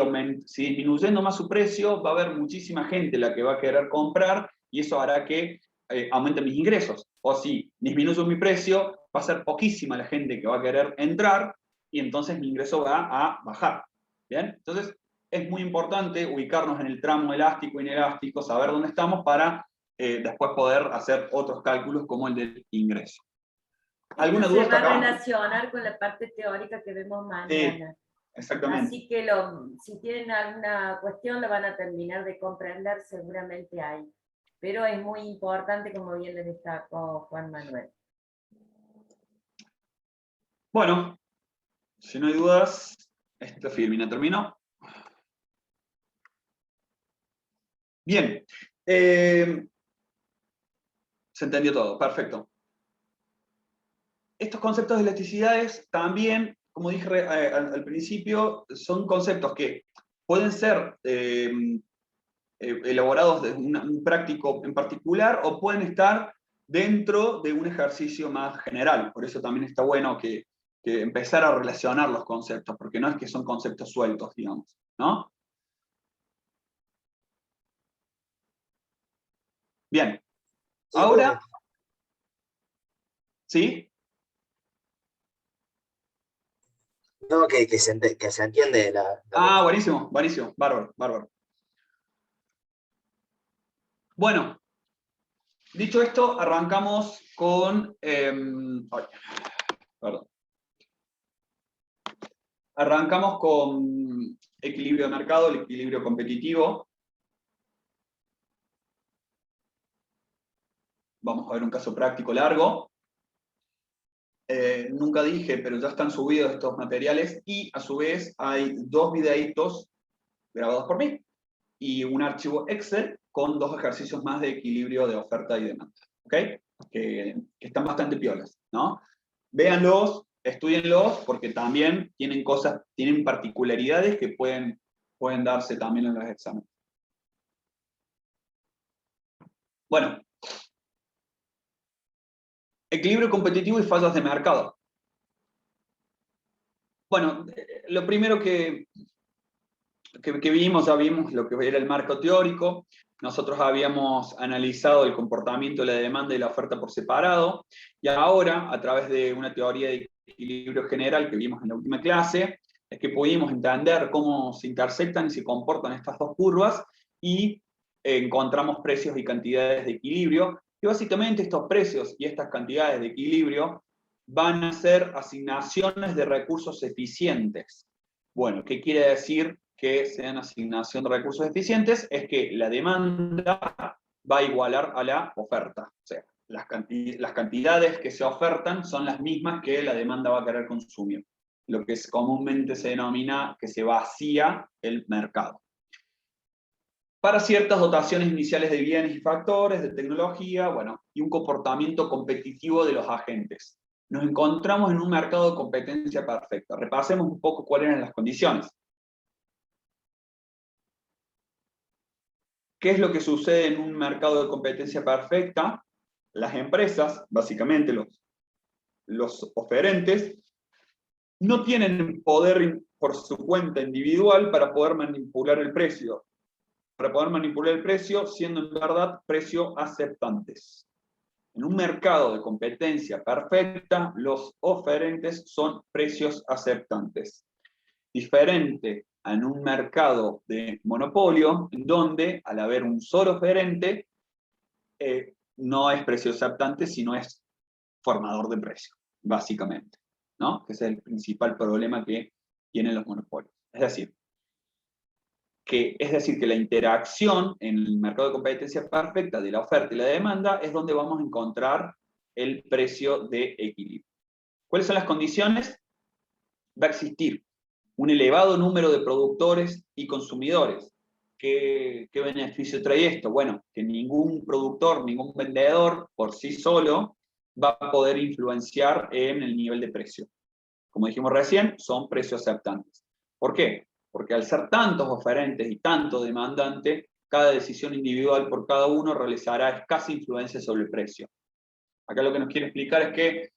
Speaker 3: disminuyendo más su precio, va a haber muchísima gente la que va a querer comprar y eso hará que aumenten mis ingresos. O si disminuyo mi precio, va a ser poquísima la gente que va a querer entrar y entonces mi ingreso va a bajar. ¿Bien? Entonces, es muy importante ubicarnos en el tramo elástico e inelástico, saber dónde estamos para después poder hacer otros cálculos como el del ingreso. ¿Alguna duda hasta
Speaker 2: acá? Se va a
Speaker 3: acá?
Speaker 2: relacionar con la parte teórica que vemos mañana.
Speaker 3: Exactamente.
Speaker 2: Así que si tienen alguna cuestión la van a terminar de comprender seguramente ahí. Pero es muy importante, como bien les destacó Juan Manuel.
Speaker 3: Bueno, si no hay dudas, Filomena terminó. Bien. Se entendió todo, perfecto. Estos conceptos de elasticidades también, como dije al principio, son conceptos que pueden ser elaborados de un práctico en particular o pueden estar dentro de un ejercicio más general. Por eso también está bueno que empezar a relacionar los conceptos, porque no es que son conceptos sueltos, digamos, ¿no? Bien. Ahora, ¿sí?
Speaker 5: No, que se entiende
Speaker 3: Ah, buenísimo, buenísimo, bárbaro, bárbaro. Bueno, dicho esto, arrancamos con... Arrancamos con equilibrio de mercado, el equilibrio competitivo. Vamos a ver un caso práctico largo. Nunca dije, pero ya están subidos estos materiales y a su vez hay 2 videitos grabados por mí y un archivo Excel con 2 ejercicios más de equilibrio de oferta y demanda. ¿Ok? Que están bastante piolas, ¿no? Véanlos, estudienlos, porque también tienen cosas, tienen particularidades que pueden darse también en los exámenes. Bueno. Equilibrio competitivo y fallas de mercado. Bueno, lo primero que vimos, ya vimos lo que era el marco teórico. Nosotros habíamos analizado el comportamiento de la demanda y la oferta por separado, y ahora, a través de una teoría de equilibrio general que vimos en la última clase, es que pudimos entender cómo se intersectan y se comportan estas 2 curvas, y encontramos precios y cantidades de equilibrio, y básicamente estos precios y estas cantidades de equilibrio van a ser asignaciones de recursos eficientes. Bueno, ¿qué quiere decir que sean asignación de recursos eficientes? Es que la demanda va a igualar a la oferta. O sea, las cantidades que se ofertan son las mismas que la demanda va a querer consumir. Lo que comúnmente se denomina que se vacía el mercado. Para ciertas dotaciones iniciales de bienes y factores, de tecnología, bueno, y un comportamiento competitivo de los agentes. Nos encontramos en un mercado de competencia perfecta. Repasemos un poco cuáles eran las condiciones. ¿Qué es lo que sucede en un mercado de competencia perfecta? Las empresas, básicamente los oferentes, no tienen poder por su cuenta individual para poder manipular el precio. Para poder manipular el precio, siendo en verdad precio aceptantes. En un mercado de competencia perfecta, los oferentes son precios aceptantes. Diferente en un mercado de monopolio, donde al haber un solo oferente, no es precio aceptante, sino es formador de precio, básicamente, ¿no? Que ese es el principal problema que tienen los monopolios. Es decir, que la interacción en el mercado de competencia perfecta de la oferta y la demanda es donde vamos a encontrar el precio de equilibrio. ¿Cuáles son las condiciones? Va a existir un elevado número de productores y consumidores. ¿Qué beneficio trae esto? Bueno, que ningún productor, ningún vendedor por sí solo va a poder influenciar en el nivel de precio. Como dijimos recién, son precios aceptantes. ¿Por qué? Porque al ser tantos oferentes y tanto demandante, cada decisión individual por cada uno realizará escasa influencia sobre el precio. Acá lo que nos quiere explicar es que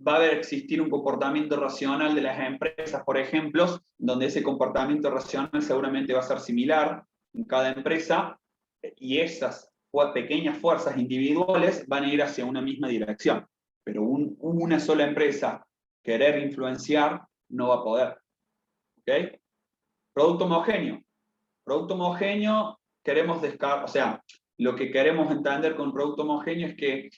Speaker 3: va a existir un comportamiento racional de las empresas, por ejemplo, donde ese comportamiento racional seguramente va a ser similar en cada empresa, y esas pequeñas fuerzas individuales van a ir hacia una misma dirección. Pero una sola empresa querer influenciar no va a poder. ¿Okay? Producto homogéneo. Producto homogéneo queremos descartar, o sea, lo que queremos entender con producto homogéneo es que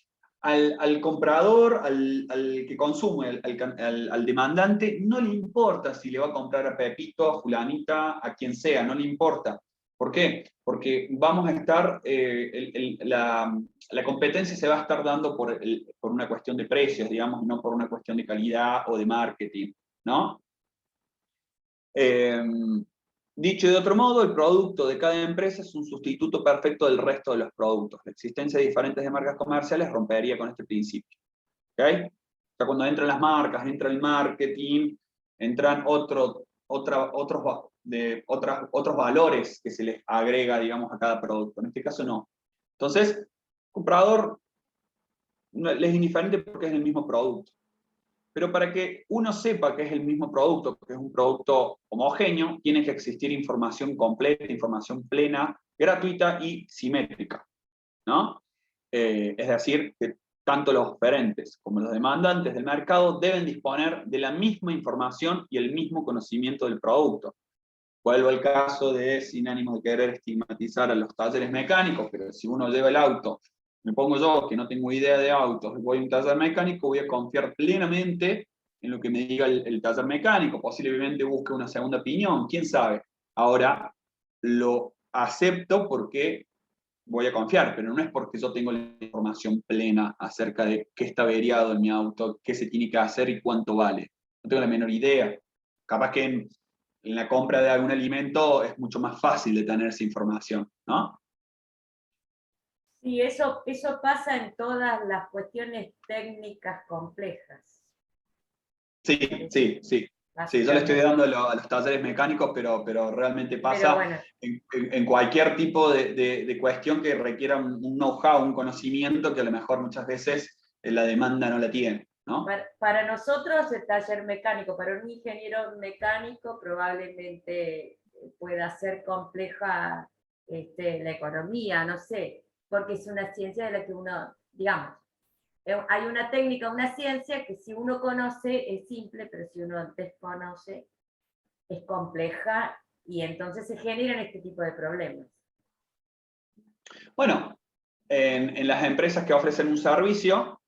Speaker 3: al comprador, al que consume, al demandante, no le importa si le va a comprar a Pepito, a Fulanita, a quien sea, no le importa. ¿Por qué? Porque vamos a estar, la competencia se va a estar dando por una cuestión de precios, digamos, no por una cuestión de calidad o de marketing, ¿no? Dicho de otro modo, el producto de cada empresa es un sustituto perfecto del resto de los productos. La existencia de diferentes marcas comerciales rompería con este principio. ¿Okay? O sea, cuando entran las marcas, entra el marketing, entran otros valores que se les agrega, digamos, a cada producto. En este caso no. Entonces, el comprador les es indiferente porque es el mismo producto. Pero para que uno sepa que es el mismo producto, que es un producto homogéneo, tiene que existir información completa, información plena, gratuita y simétrica, ¿no? Es decir, que tanto los oferentes como los demandantes del mercado deben disponer de la misma información y el mismo conocimiento del producto. Vuelvo al caso de, sin ánimo de querer estigmatizar a los talleres mecánicos, pero si uno lleva el auto, me pongo yo que no tengo idea de autos, voy a un taller mecánico, voy a confiar plenamente en lo que me diga el taller mecánico, posiblemente busque una segunda opinión, quién sabe. Ahora, lo acepto porque voy a confiar, pero no es porque yo tengo la información plena acerca de qué está averiado en mi auto, qué se tiene que hacer y cuánto vale. No tengo la menor idea. Capaz que en la compra de algún alimento es mucho más fácil de tener esa información, ¿no?
Speaker 2: Sí, eso pasa en todas las cuestiones técnicas complejas.
Speaker 3: Sí, sí, sí. Sí, yo le estoy dando a los talleres mecánicos, pero realmente pasa
Speaker 2: bueno,
Speaker 3: en cualquier tipo de cuestión que requiera un know-how, un conocimiento que a lo mejor muchas veces la demanda no la tiene, ¿no?
Speaker 2: Para nosotros el taller mecánico, para un ingeniero mecánico probablemente pueda ser compleja la economía, no sé, porque es una ciencia de la que uno, digamos, hay una técnica, una ciencia que si uno conoce es simple, pero si uno desconoce es compleja y entonces se generan este tipo de problemas.
Speaker 3: Bueno, en las empresas que ofrecen un servicio,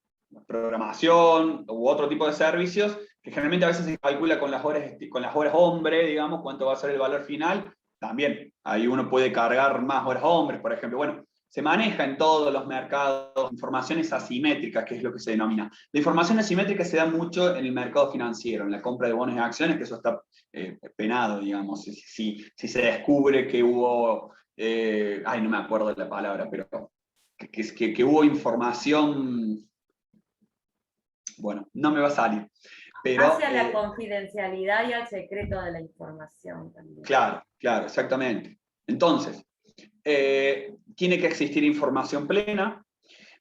Speaker 3: programación u otro tipo de servicios, que generalmente a veces se calcula con las horas hombre, digamos, cuánto va a ser el valor final, también ahí uno puede cargar más horas hombre, por ejemplo. Bueno, se maneja en todos los mercados informaciones asimétricas, que es lo que se denomina. La información asimétrica se da mucho en el mercado financiero, en la compra de bonos y acciones, que eso está penado, digamos, si se descubre que hubo, no me acuerdo de la palabra, pero que hubo información, bueno, no me va a salir. Pero,
Speaker 2: hacia la confidencialidad y al secreto de la información también.
Speaker 3: Claro, claro, exactamente. Entonces, tiene que existir información plena.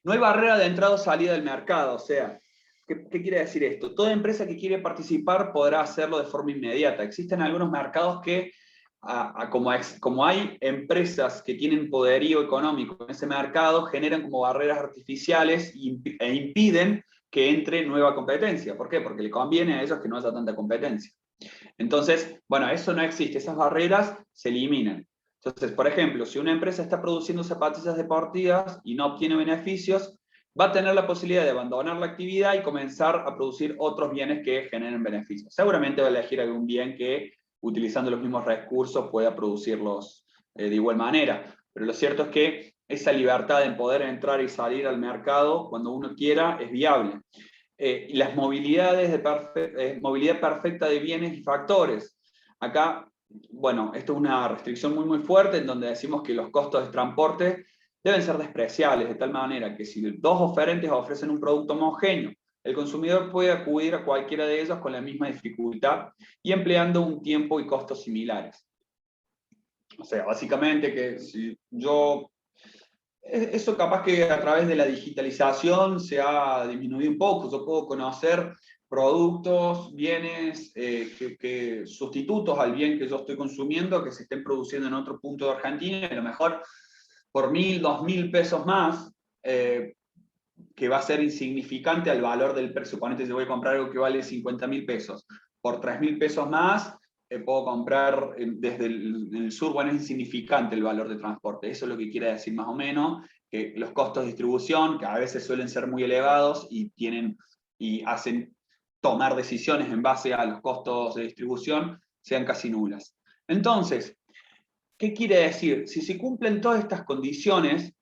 Speaker 3: No hay barrera de entrada o salida del mercado. O sea, ¿qué quiere decir esto? Toda empresa que quiere participar podrá hacerlo de forma inmediata. Existen algunos mercados que, como hay empresas que tienen poderío económico en ese mercado, generan como barreras artificiales e impiden que entre nueva competencia. ¿Por qué? Porque le conviene a ellos que no haya tanta competencia. Entonces, bueno, eso no existe, esas barreras se eliminan. Entonces, por ejemplo, si una empresa está produciendo zapatillas deportivas y no obtiene beneficios, va a tener la posibilidad de abandonar la actividad y comenzar a producir otros bienes que generen beneficios. Seguramente va a elegir algún bien que, utilizando los mismos recursos, pueda producirlos de igual manera. Pero lo cierto es que esa libertad de poder entrar y salir al mercado cuando uno quiera es viable. Y las movilidades movilidad perfecta de bienes y factores. Acá, bueno, esto es una restricción muy, muy fuerte en donde decimos que los costos de transporte deben ser despreciables, de tal manera que si dos oferentes ofrecen un producto homogéneo, el consumidor puede acudir a cualquiera de ellos con la misma dificultad y empleando un tiempo y costos similares. O sea, básicamente que si yo... Eso capaz que a través de la digitalización se ha disminuido un poco. Yo puedo conocer productos, bienes, sustitutos al bien que yo estoy consumiendo, que se estén produciendo en otro punto de Argentina, y a lo mejor por 1.000, 2.000 pesos más, que va a ser insignificante al valor del precio. Suponete, yo voy a comprar algo que vale 50.000 pesos. Por 3.000 pesos más, puedo comprar desde el sur, bueno, es insignificante el valor de transporte. Eso es lo que quiere decir más o menos, que los costos de distribución, que a veces suelen ser muy elevados y hacen tomar decisiones en base a los costos de distribución, sean casi nulas. Entonces, ¿qué quiere decir? Si se cumplen todas estas condiciones,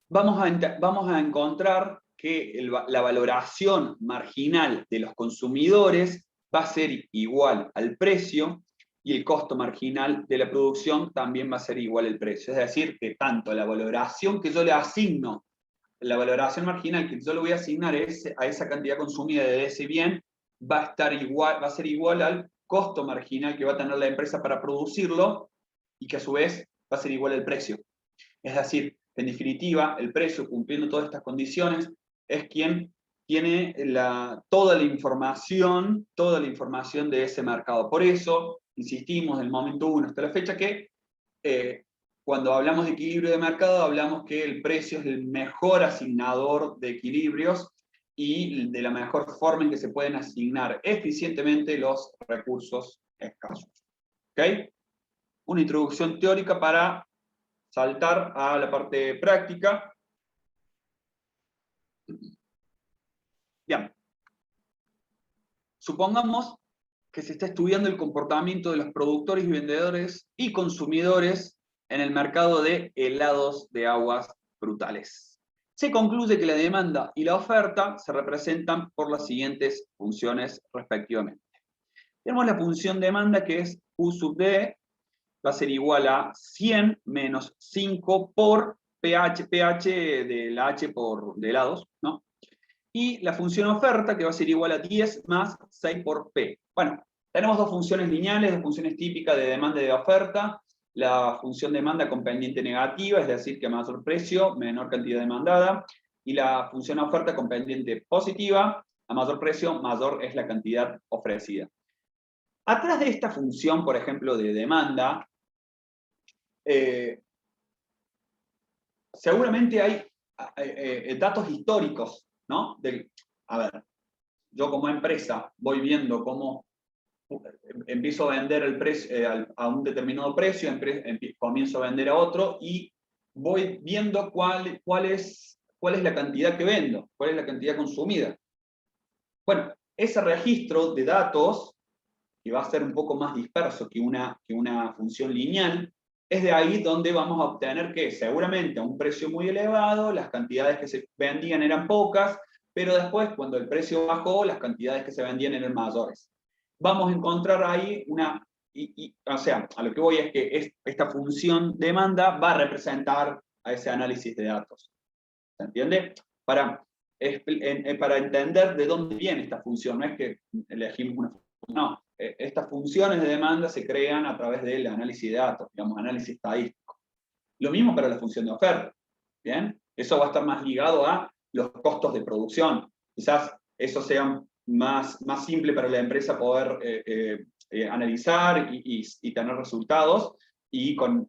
Speaker 3: vamos a encontrar que la valoración marginal de los consumidores va a ser igual al precio y el costo marginal de la producción también va a ser igual al precio. Es decir, que tanto la valoración que yo le asigno, la valoración marginal que yo le voy a asignar a esa cantidad consumida de ese bien, va a ser igual al costo marginal que va a tener la empresa para producirlo y que a su vez va a ser igual al precio. Es decir, en definitiva, el precio, cumpliendo todas estas condiciones, es quien tiene toda la información de ese mercado. Por eso, insistimos del momento 1 hasta la fecha que cuando hablamos de equilibrio de mercado, hablamos que el precio es el mejor asignador de equilibrios y de la mejor forma en que se pueden asignar eficientemente los recursos escasos. ¿Ok? Una introducción teórica para saltar a la parte práctica. Bien. Supongamos que se está estudiando el comportamiento de los productores y vendedores y consumidores en el mercado de helados de aguas frutales. Se concluye que la demanda y la oferta se representan por las siguientes funciones respectivamente. Tenemos la función demanda, que es Q sub D, va a ser igual a 100 menos 5 por pH de la H por de helados, ¿no? Y la función oferta, que va a ser igual a 10 más 6 por P. Bueno, tenemos dos funciones lineales, dos funciones típicas de demanda y de oferta. La función demanda con pendiente negativa, es decir, que a mayor precio, menor cantidad demandada. Y la función oferta con pendiente positiva, a mayor precio, mayor es la cantidad ofrecida. Atrás de esta función, por ejemplo, de demanda, seguramente hay datos históricos, ¿no? A ver, yo como empresa voy viendo cómo empiezo a vender el precio, a un determinado precio, comienzo a vender a otro y voy viendo cuál es la cantidad que vendo, cuál es la cantidad consumida. Bueno, ese registro de datos, que va a ser un poco más disperso que una función lineal, es de ahí donde vamos a obtener que seguramente a un precio muy elevado, las cantidades que se vendían eran pocas, pero después cuando el precio bajó, las cantidades que se vendían eran mayores. Vamos a encontrar ahí o sea, a lo que voy es que esta función demanda va a representar a ese análisis de datos. ¿Se entiende? Para entender de dónde viene esta función, no es que elegimos una función, no. Estas funciones de demanda se crean a través del análisis de datos, digamos, análisis estadístico. Lo mismo para la función de oferta, ¿bien? Eso va a estar más ligado a los costos de producción. Quizás eso sea más simple para la empresa poder analizar y tener resultados, y con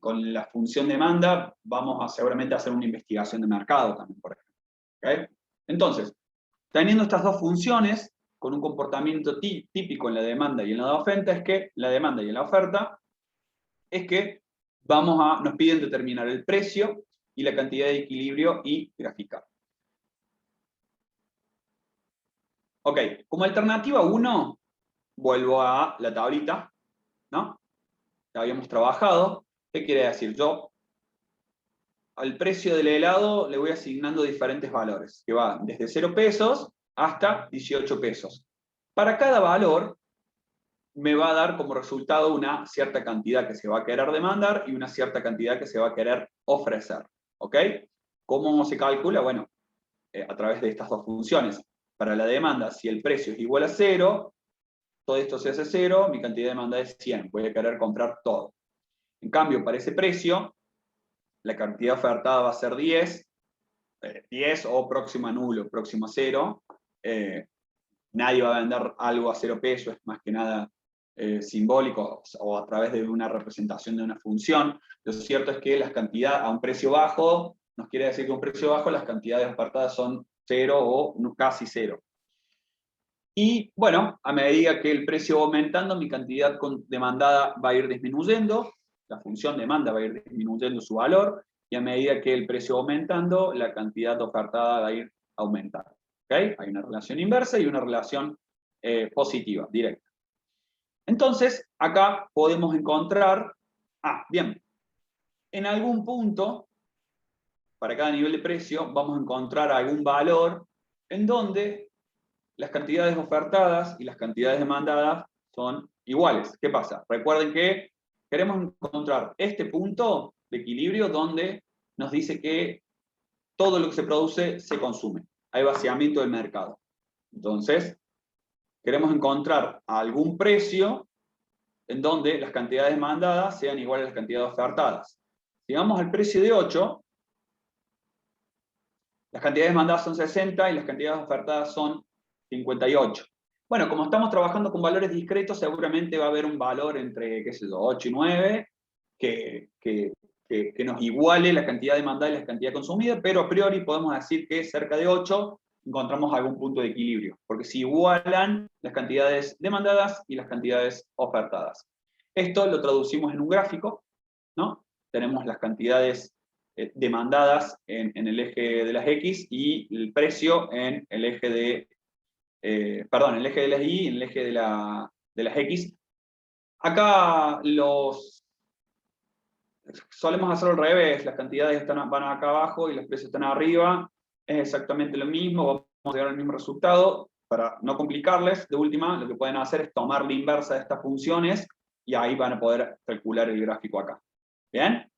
Speaker 3: la función demanda vamos a seguramente hacer una investigación de mercado también, por ejemplo. ¿Okay? Entonces, teniendo estas dos funciones, con un comportamiento típico en la demanda y en la oferta, es que nos piden determinar el precio y la cantidad de equilibrio y graficar. Ok, como alternativa 1, vuelvo a la tablita, ¿no? La habíamos trabajado. ¿Qué quiere decir? Yo al precio del helado le voy asignando diferentes valores, que van desde 0 pesos hasta 18 pesos. Para cada valor me va a dar como resultado una cierta cantidad que se va a querer demandar y una cierta cantidad que se va a querer ofrecer. ¿Ok? ¿Cómo se calcula? Bueno, a través de estas dos funciones. Para la demanda, si el precio es igual a 0, todo esto se hace 0, mi cantidad de demanda es 100, voy a querer comprar todo. En cambio, para ese precio, la cantidad ofertada va a ser 10 o próximo a nulo, próximo a 0. Nadie va a vender algo a 0 pesos, es más que nada simbólico o a través de una representación de una función. Lo cierto es que las cantidades a un precio bajo, nos quiere decir que a un precio bajo las cantidades ofertadas son 0 o casi 0. Y bueno, a medida que el precio va aumentando, mi cantidad demandada va a ir disminuyendo, la función demanda va a ir disminuyendo su valor, y a medida que el precio va aumentando, la cantidad ofertada va a ir aumentando. ¿Okay? Hay una relación inversa y una relación positiva, directa. Entonces, acá podemos encontrar, bien, en algún punto, para cada nivel de precio, vamos a encontrar algún valor en donde las cantidades ofertadas y las cantidades demandadas son iguales. ¿Qué pasa? Recuerden que queremos encontrar este punto de equilibrio donde nos dice que todo lo que se produce se consume. Hay vaciamiento del mercado. Entonces, queremos encontrar algún precio en donde las cantidades demandadas sean iguales a las cantidades ofertadas. Si vamos al precio de 8, las cantidades demandadas son 60 y las cantidades ofertadas son 58. Bueno, como estamos trabajando con valores discretos, seguramente va a haber un valor entre, qué sé yo, 8 y 9, que nos iguale la cantidad demandada y la cantidad consumida, pero a priori podemos decir que cerca de 8 encontramos algún punto de equilibrio, porque se igualan las cantidades demandadas y las cantidades ofertadas. Esto lo traducimos en un gráfico, ¿no? Tenemos las cantidades demandadas en el eje de las X y el precio en el eje de, el eje de las Y y en el eje de las X. Acá solemos hacerlo al revés, las cantidades van acá abajo y los precios están arriba, es exactamente lo mismo, vamos a llegar al mismo resultado. Para no complicarles, de última, lo que pueden hacer es tomar la inversa de estas funciones y ahí van a poder calcular el gráfico acá. ¿Bien?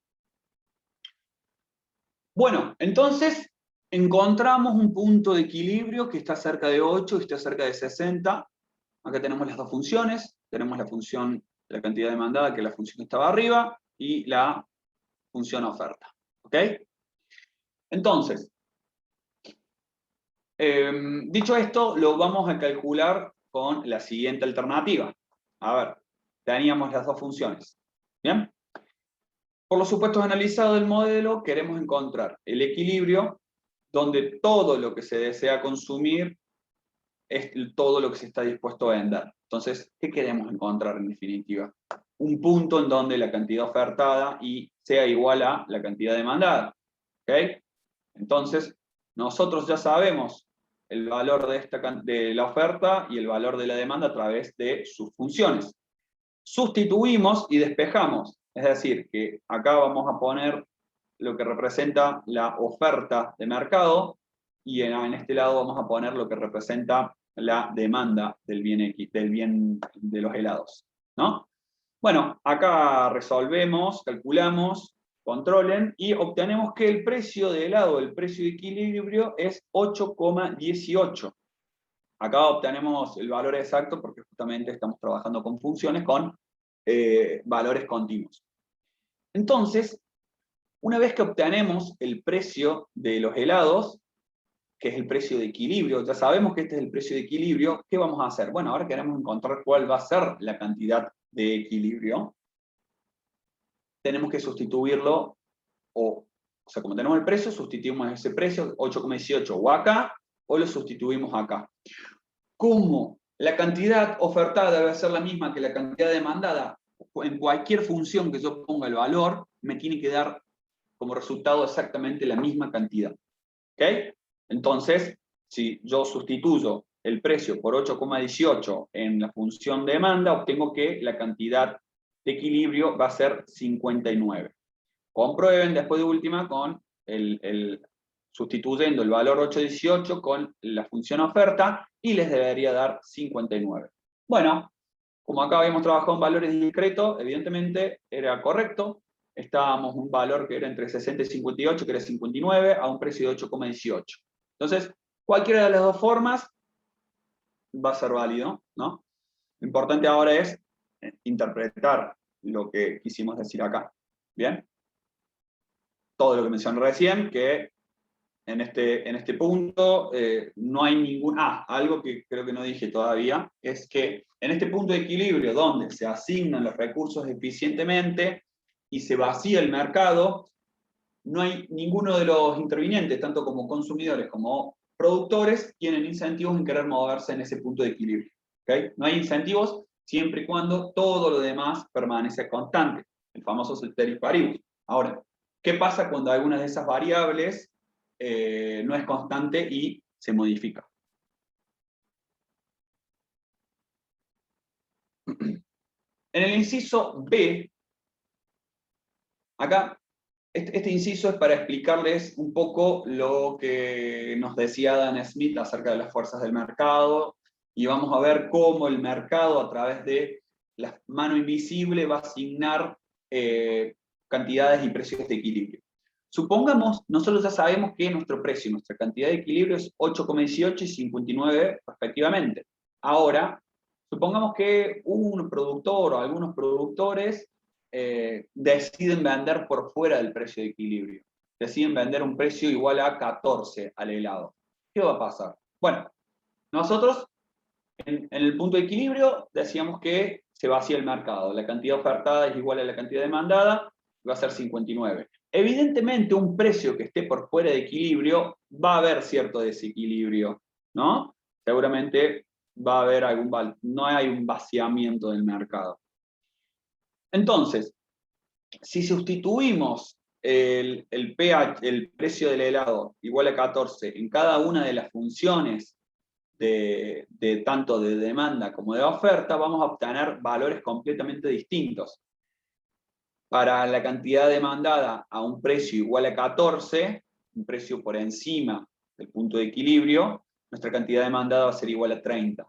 Speaker 3: Bueno, entonces encontramos un punto de equilibrio que está cerca de 8 y está cerca de 60. Acá tenemos las dos funciones, tenemos la función de la cantidad demandada, que es la función que estaba arriba, y la función oferta. ¿Ok? Entonces, dicho esto, lo vamos a calcular con la siguiente alternativa. A ver, teníamos las dos funciones. ¿Bien? Por los supuestos analizados del modelo, queremos encontrar el equilibrio donde todo lo que se desea consumir es todo lo que se está dispuesto a vender. Entonces, ¿qué queremos encontrar en definitiva? Un punto en donde la cantidad ofertada sea igual a la cantidad demandada. ¿Ok? Entonces, nosotros ya sabemos el valor de la oferta y el valor de la demanda a través de sus funciones. Sustituimos y despejamos. Es decir, que acá vamos a poner lo que representa la oferta de mercado y en este lado vamos a poner lo que representa la demanda del bien de los helados, ¿no? Bueno, acá resolvemos, calculamos, controlen y obtenemos que el precio de helado, el precio de equilibrio es 8,18. Acá obtenemos el valor exacto porque justamente estamos trabajando con funciones con valores continuos. Entonces, una vez que obtenemos el precio de los helados, que es el precio de equilibrio, ya sabemos que este es el precio de equilibrio, ¿qué vamos a hacer? Bueno, ahora queremos encontrar cuál va a ser la cantidad de equilibrio. Tenemos que sustituirlo, o sea, como tenemos el precio, sustituimos ese precio, 8,18, o acá, o lo sustituimos acá. Como la cantidad ofertada debe ser la misma que la cantidad demandada, en cualquier función que yo ponga el valor, me tiene que dar como resultado exactamente la misma cantidad. ¿Ok? Entonces, si yo sustituyo el precio por 8,18 en la función demanda, obtengo que la cantidad de equilibrio va a ser 59. Comprueben después de última con sustituyendo el valor 8,18 con la función oferta y les debería dar 59. Bueno, como acá habíamos trabajado en valores discretos, evidentemente era correcto. Estábamos un valor que era entre 60 y 58, que era 59, a un precio de 8,18. Entonces, cualquiera de las dos formas va a ser válido, ¿no? Lo importante ahora es interpretar lo que quisimos decir acá. ¿Bien? Todo lo que mencioné recién, que en este punto no hay ningún... algo que creo que no dije todavía, es que en este punto de equilibrio donde se asignan los recursos eficientemente y se vacía el mercado, no hay ninguno de los intervinientes, tanto como consumidores como productores, tienen incentivos en querer moverse en ese punto de equilibrio. ¿Okay? No hay incentivos siempre y cuando todo lo demás permanece constante, el famoso ceteris paribus. Ahora, ¿qué pasa cuando alguna de esas variables no es constante y se modifica? En el inciso B, acá, este inciso es para explicarles un poco lo que nos decía Adam Smith acerca de las fuerzas del mercado, y vamos a ver cómo el mercado a través de la mano invisible va a asignar cantidades y precios de equilibrio. Supongamos, nosotros ya sabemos que nuestro precio y nuestra cantidad de equilibrio es 8,18 y 59 respectivamente. Ahora, supongamos que un productor o algunos productores deciden vender por fuera del precio de equilibrio. Deciden vender un precio igual a 14 al helado. ¿Qué va a pasar? Bueno, nosotros en el punto de equilibrio decíamos que se vacía el mercado. La cantidad ofertada es igual a la cantidad demandada va a ser 59. Evidentemente, un precio que esté por fuera de equilibrio, va a haber cierto desequilibrio, ¿no? Seguramente va a haber no hay un vaciamiento del mercado. Entonces, si sustituimos el precio del helado igual a 14 en cada una de las funciones de tanto de demanda como de oferta, vamos a obtener valores completamente distintos. Para la cantidad demandada a un precio igual a 14, un precio por encima del punto de equilibrio, nuestra cantidad demandada va a ser igual a 30,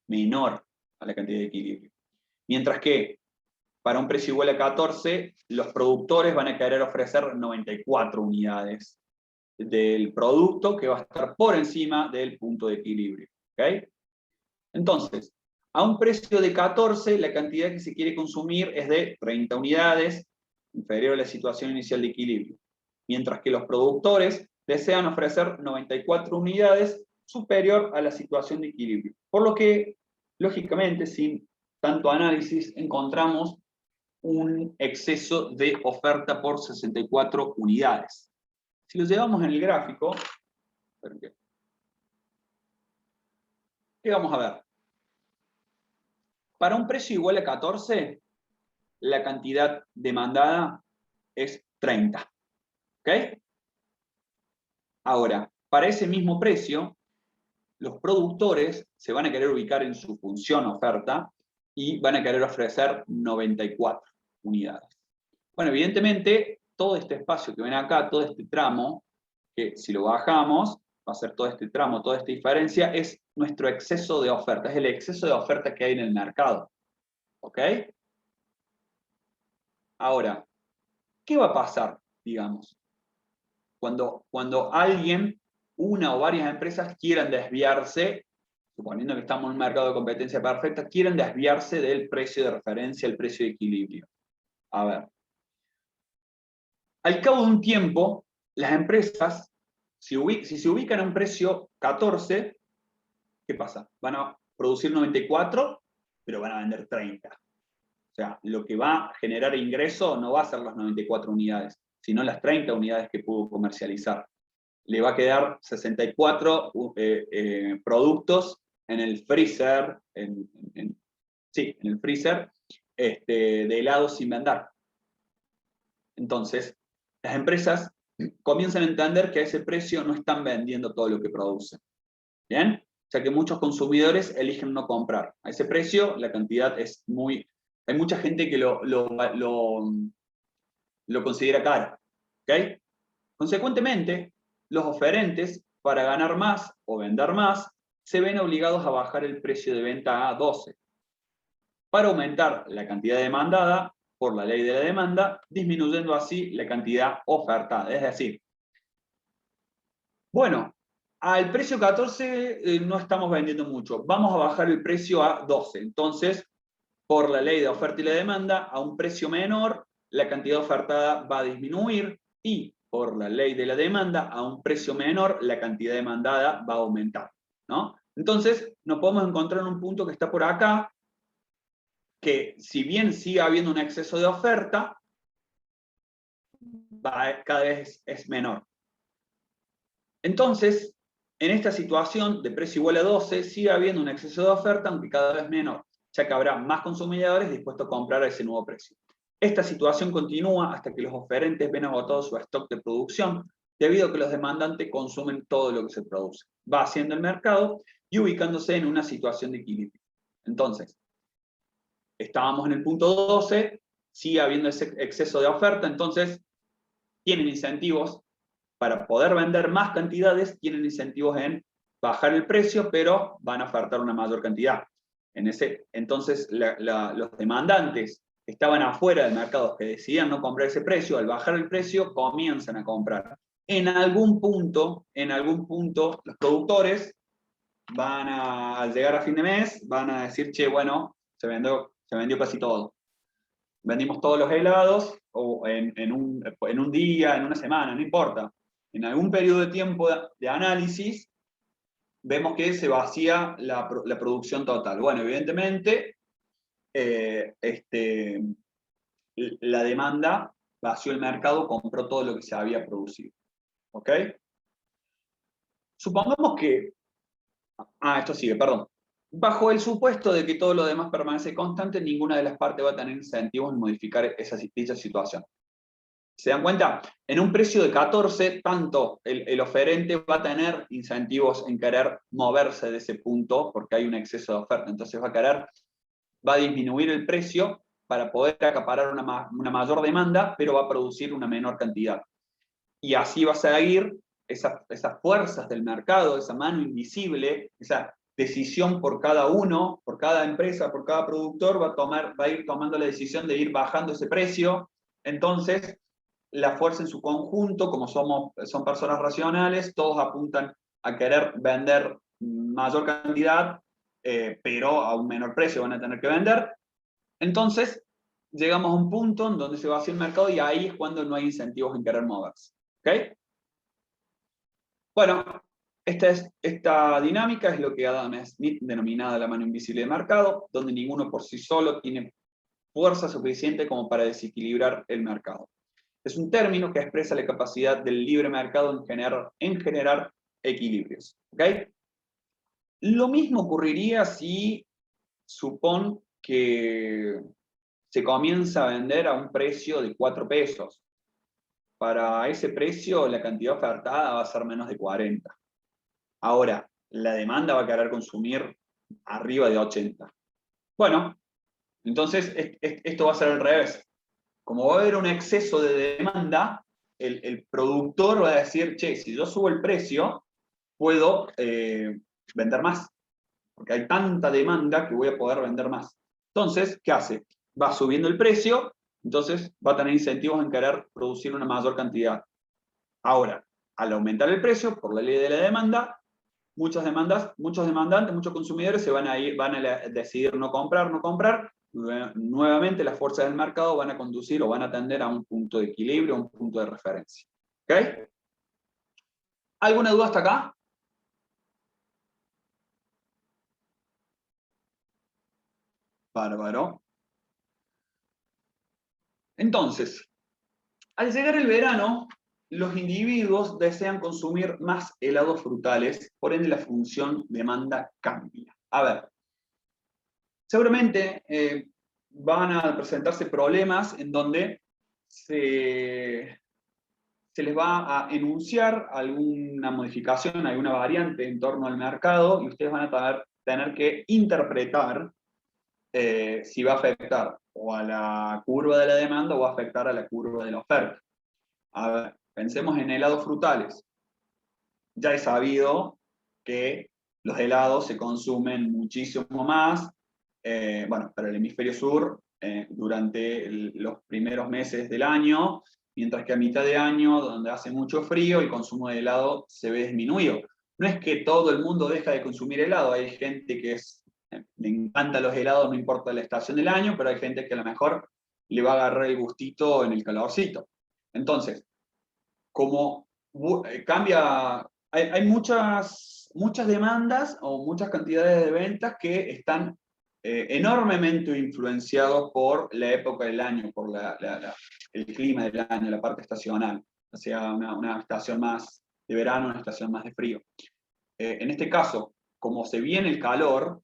Speaker 3: menor a la cantidad de equilibrio. Mientras que para un precio igual a 14, los productores van a querer ofrecer 94 unidades del producto que va a estar por encima del punto de equilibrio. ¿Okay? Entonces, a un precio de 14, la cantidad que se quiere consumir es de 30 unidades, inferior a la situación inicial de equilibrio. Mientras que los productores desean ofrecer 94 unidades, superior a la situación de equilibrio. Por lo que, lógicamente, sin tanto análisis, encontramos un exceso de oferta por 64 unidades. Si lo llevamos en el gráfico, ¿qué vamos a ver? Para un precio igual a 14, la cantidad demandada es 30. ¿Ok? Ahora, para ese mismo precio, los productores se van a querer ubicar en su función oferta y van a querer ofrecer 94 unidades. Bueno, evidentemente, todo este espacio que ven acá, todo este tramo, que si lo bajamos, va a ser todo este tramo, toda esta diferencia, es nuestro exceso de oferta, es el exceso de oferta que hay en el mercado. ¿Ok? Ahora, ¿qué va a pasar, digamos? Cuando alguien, una o varias empresas quieran desviarse, suponiendo que estamos en un mercado de competencia perfecta, quieren desviarse del precio de referencia, el precio de equilibrio. A ver. Al cabo de un tiempo, las empresas, si se ubican a un precio 14, ¿qué pasa? Van a producir 94, pero van a vender 30. O sea, lo que va a generar ingreso no va a ser las 94 unidades, sino las 30 unidades que pudo comercializar. Le va a quedar 64 productos en el freezer, en el freezer de helado sin vender. Entonces, las empresas comienzan a entender que a ese precio no están vendiendo todo lo que producen. ¿Bien? O sea que muchos consumidores eligen no comprar. A ese precio la cantidad es muy... Hay mucha gente que lo considera caro. ¿Okay? Consecuentemente, los oferentes, para ganar más o vender más, se ven obligados a bajar el precio de venta a 12. Para aumentar la cantidad demandada, por la ley de la demanda, disminuyendo así la cantidad ofertada. Es decir, bueno, al precio 14 no estamos vendiendo mucho, vamos a bajar el precio a 12. Entonces, por la ley de oferta y la demanda, a un precio menor, la cantidad ofertada va a disminuir y por la ley de la demanda, a un precio menor, la cantidad demandada va a aumentar, ¿no? Entonces, nos podemos encontrar en un punto que está por acá, que si bien sigue habiendo un exceso de oferta, cada vez es menor. Entonces, en esta situación de precio igual a 12, sigue habiendo un exceso de oferta, aunque cada vez menor, ya que habrá más consumidores dispuestos a comprar a ese nuevo precio. Esta situación continúa hasta que los oferentes ven agotado su stock de producción, debido a que los demandantes consumen todo lo que se produce. Va haciendo el mercado y ubicándose en una situación de equilibrio. Entonces, estábamos en el punto 12, sigue habiendo ese exceso de oferta, entonces tienen incentivos para poder vender más cantidades, tienen incentivos en bajar el precio, pero van a ofertar una mayor cantidad. Entonces, los demandantes que estaban afuera del mercado, que decidían no comprar ese precio, al bajar el precio, comienzan a comprar. En algún punto, los productores al llegar a fin de mes, van a decir, che, bueno, se vendió casi todo. Vendimos todos los helados, o en un día, en una semana, no importa. En algún periodo de tiempo de análisis, vemos que se vacía la producción total. Bueno, evidentemente, la demanda vació el mercado, compró todo lo que se había producido. ¿Ok? Supongamos que... esto sigue, perdón. Bajo el supuesto de que todo lo demás permanece constante, ninguna de las partes va a tener incentivos en modificar dicha situación. ¿Se dan cuenta? En un precio de 14, tanto el oferente va a tener incentivos en querer moverse de ese punto, porque hay un exceso de oferta. Entonces va a disminuir el precio para poder acaparar una mayor demanda, pero va a producir una menor cantidad. Y así va a seguir esas fuerzas del mercado, esa mano invisible, esa decisión por cada uno, por cada empresa, por cada productor, va a ir tomando la decisión de ir bajando ese precio. Entonces, la fuerza en su conjunto, como son personas racionales, todos apuntan a querer vender mayor cantidad, pero a un menor precio van a tener que vender. Entonces, llegamos a un punto en donde se vacía el mercado y ahí es cuando no hay incentivos en querer moverse. ¿Ok? Bueno, esta dinámica es lo que Adam Smith denominaba la mano invisible de mercado, donde ninguno por sí solo tiene fuerza suficiente como para desequilibrar el mercado. Es un término que expresa la capacidad del libre mercado en generar equilibrios. ¿Ok? Lo mismo ocurriría si supón que se comienza a vender a un precio de 4 pesos. Para ese precio la cantidad ofertada va a ser menos de 40. Ahora, la demanda va a querer consumir arriba de 80. Bueno, entonces esto va a ser al revés. Como va a haber un exceso de demanda, el productor va a decir, che, si yo subo el precio, puedo vender más, porque hay tanta demanda que voy a poder vender más. Entonces, ¿qué hace? Va subiendo el precio, entonces va a tener incentivos en querer producir una mayor cantidad. Ahora, al aumentar el precio, por la ley de la demanda, muchos demandantes, muchos consumidores van a decidir no comprar. Nuevamente las fuerzas del mercado van a conducir o van a tender a un punto de equilibrio, un punto de referencia. ¿Ok? ¿Alguna duda hasta acá? Bárbaro. Entonces, al llegar el verano, los individuos desean consumir más helados frutales, por ende la función demanda cambia. A ver, seguramente van a presentarse problemas en donde se les va a enunciar alguna modificación, alguna variante en torno al mercado, y ustedes van a tener que interpretar si va a afectar o a la curva de la demanda o va a afectar a la curva de la oferta. A ver, pensemos en helados frutales. Ya he sabido que los helados se consumen muchísimo más, bueno, para el hemisferio sur, durante los primeros meses del año, mientras que a mitad de año, donde hace mucho frío, el consumo de helado se ve disminuido. No es que todo el mundo deja de consumir helado, hay gente que le encantan los helados, no importa la estación del año, pero hay gente que a lo mejor le va a agarrar el gustito en el calorcito. Entonces, como cambia, hay muchas demandas o muchas cantidades de ventas que están enormemente influenciados por la época del año, por el clima del año, la parte estacional, o sea, una estación más de verano, una estación más de frío. En este caso, como se viene el calor,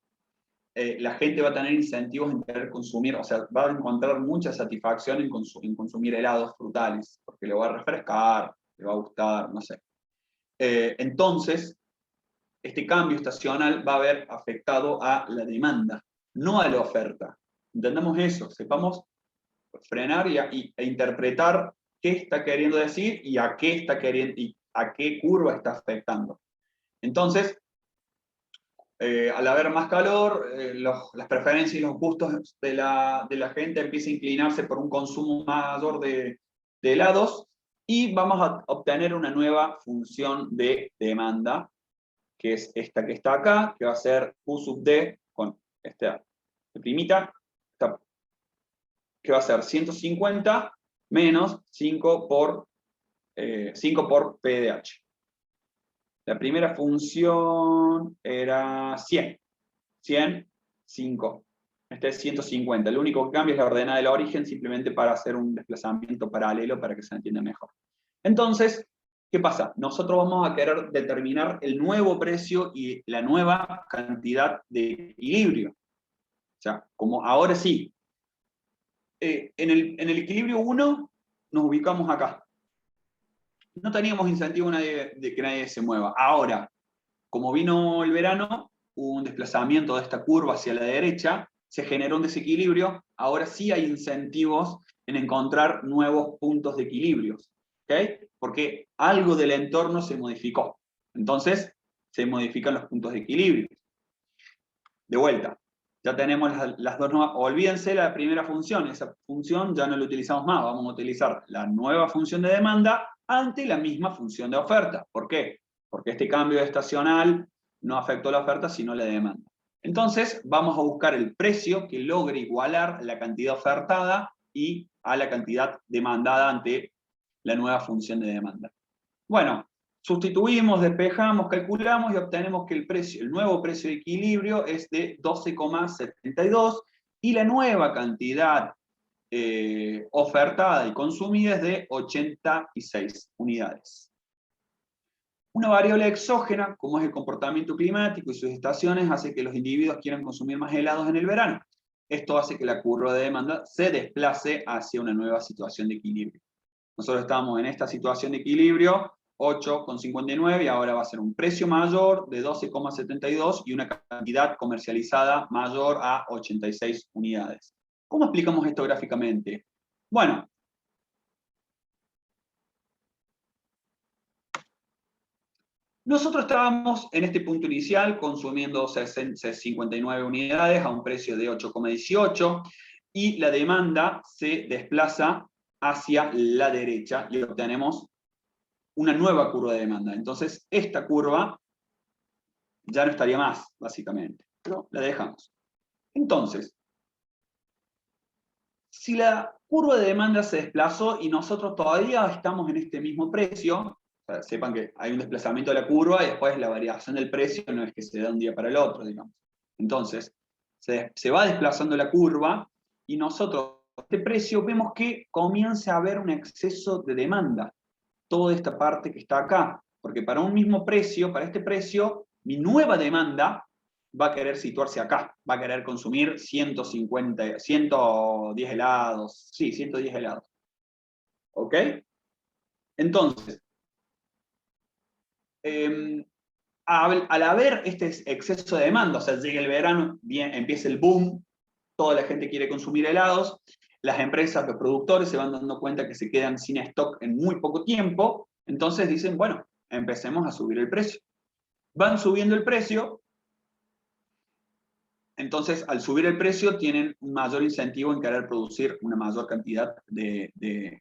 Speaker 3: la gente va a tener incentivos en querer consumir, o sea, va a encontrar mucha satisfacción en consumir helados frutales, porque le va a refrescar, le va a gustar, no sé. Entonces, este cambio estacional va a haber afectado a la demanda, no a la oferta. Entendamos eso, sepamos frenar e interpretar qué está queriendo decir y a qué está queriendo y a qué curva está afectando. Entonces, al haber más calor, las preferencias y los gustos de la gente empiezan a inclinarse por un consumo mayor de helados y vamos a obtener una nueva función de demanda, que es esta que está acá, que va a ser Q sub D con esta primita, que va a ser 150 menos 5 por P de H. La primera función era 100. 100, 5. Este es 150. Lo único que cambia es la ordenada del origen, simplemente para hacer un desplazamiento paralelo para que se entienda mejor. Entonces, ¿qué pasa? Nosotros vamos a querer determinar el nuevo precio y la nueva cantidad de equilibrio. O sea, como ahora sí. En el equilibrio 1 nos ubicamos acá. No teníamos incentivo de que nadie se mueva. Ahora, como vino el verano, hubo un desplazamiento de esta curva hacia la derecha, se generó un desequilibrio, ahora sí hay incentivos en encontrar nuevos puntos de equilibrio, ¿ok? Porque algo del entorno se modificó. Entonces, se modifican los puntos de equilibrio. De vuelta, ya tenemos las dos nuevas. Olvídense la primera función, esa función ya no la utilizamos más, vamos a utilizar la nueva función de demanda ante la misma función de oferta. ¿Por qué? Porque este cambio estacional no afectó la oferta, sino la demanda. Entonces, vamos a buscar el precio que logre igualar la cantidad ofertada y a la cantidad demandada ante la nueva función de demanda. Bueno, sustituimos, despejamos, calculamos y obtenemos que el nuevo precio de equilibrio es de 12,72 y la nueva cantidad ofertada y consumida es de 86 unidades. Una variable exógena, como es el comportamiento climático y sus estaciones, hace que los individuos quieran consumir más helados en el verano. Esto hace que la curva de demanda se desplace hacia una nueva situación de equilibrio. Nosotros estamos en esta situación de equilibrio, 8,59, y ahora va a ser un precio mayor de 12,72 y una cantidad comercializada mayor a 86 unidades. ¿Cómo explicamos esto gráficamente? Bueno, nosotros estábamos en este punto inicial consumiendo 59 unidades a un precio de 8,18 y la demanda se desplaza hacia la derecha y obtenemos una nueva curva de demanda. Entonces, esta curva ya no estaría más, básicamente, pero la dejamos. Entonces, si la curva de demanda se desplazó y nosotros todavía estamos en este mismo precio, o sea, sepan que hay un desplazamiento de la curva y después la variación del precio no es que se da un día para el otro, digamos. Entonces, se va desplazando la curva y nosotros, este precio, vemos que comienza a haber un exceso de demanda. Toda esta parte que está acá, porque para un mismo precio, para este precio, mi nueva demanda va a querer situarse acá, va a querer consumir 110 helados, sí, 110 helados. ¿Ok? Entonces, al haber este exceso de demanda, o sea, llega el verano, empieza el boom, toda la gente quiere consumir helados, las empresas, los productores se van dando cuenta que se quedan sin stock en muy poco tiempo, entonces dicen, bueno, empecemos a subir el precio. Van subiendo el precio, entonces al subir el precio tienen un mayor incentivo en querer producir una mayor cantidad de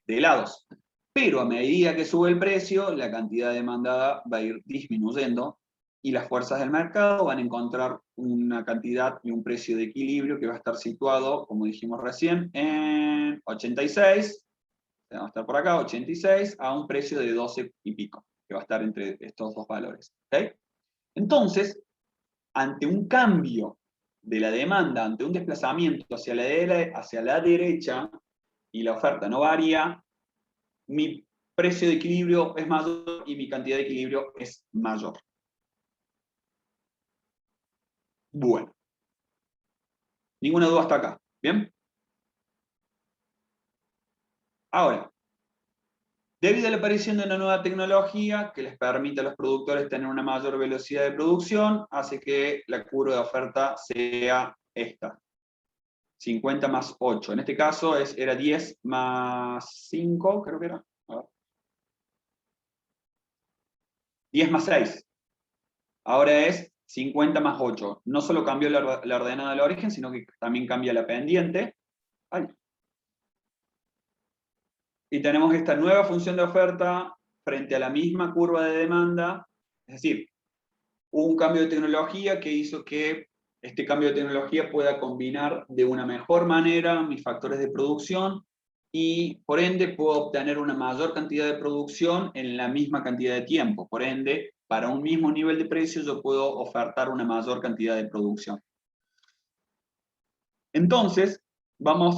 Speaker 3: helados. Pero a medida que sube el precio, la cantidad demandada va a ir disminuyendo y las fuerzas del mercado van a encontrar una cantidad y un precio de equilibrio que va a estar situado, como dijimos recién, en 86, va a estar por acá, 86, a un precio de 12 y pico, que va a estar entre estos dos valores. ¿Okay? Entonces, ante un cambio de la demanda, ante un desplazamiento hacia la derecha y la oferta no varía, mi precio de equilibrio es mayor y mi cantidad de equilibrio es mayor. Bueno. Ninguna duda hasta acá. ¿Bien? Ahora, debido a la aparición de una nueva tecnología que les permite a los productores tener una mayor velocidad de producción, hace que la curva de oferta sea esta. 50 más 8. En este caso era 10 más 5, creo que era. A ver. 10 más 6. Ahora es 50 más 8. No solo cambió la ordenada del origen, sino que también cambia la pendiente. Ay. Y tenemos esta nueva función de oferta frente a la misma curva de demanda. Es decir, hubo un cambio de tecnología que hizo que este cambio de tecnología pueda combinar de una mejor manera mis factores de producción y por ende puedo obtener una mayor cantidad de producción en la misma cantidad de tiempo. Por ende, para un mismo nivel de precio yo puedo ofertar una mayor cantidad de producción. Entonces,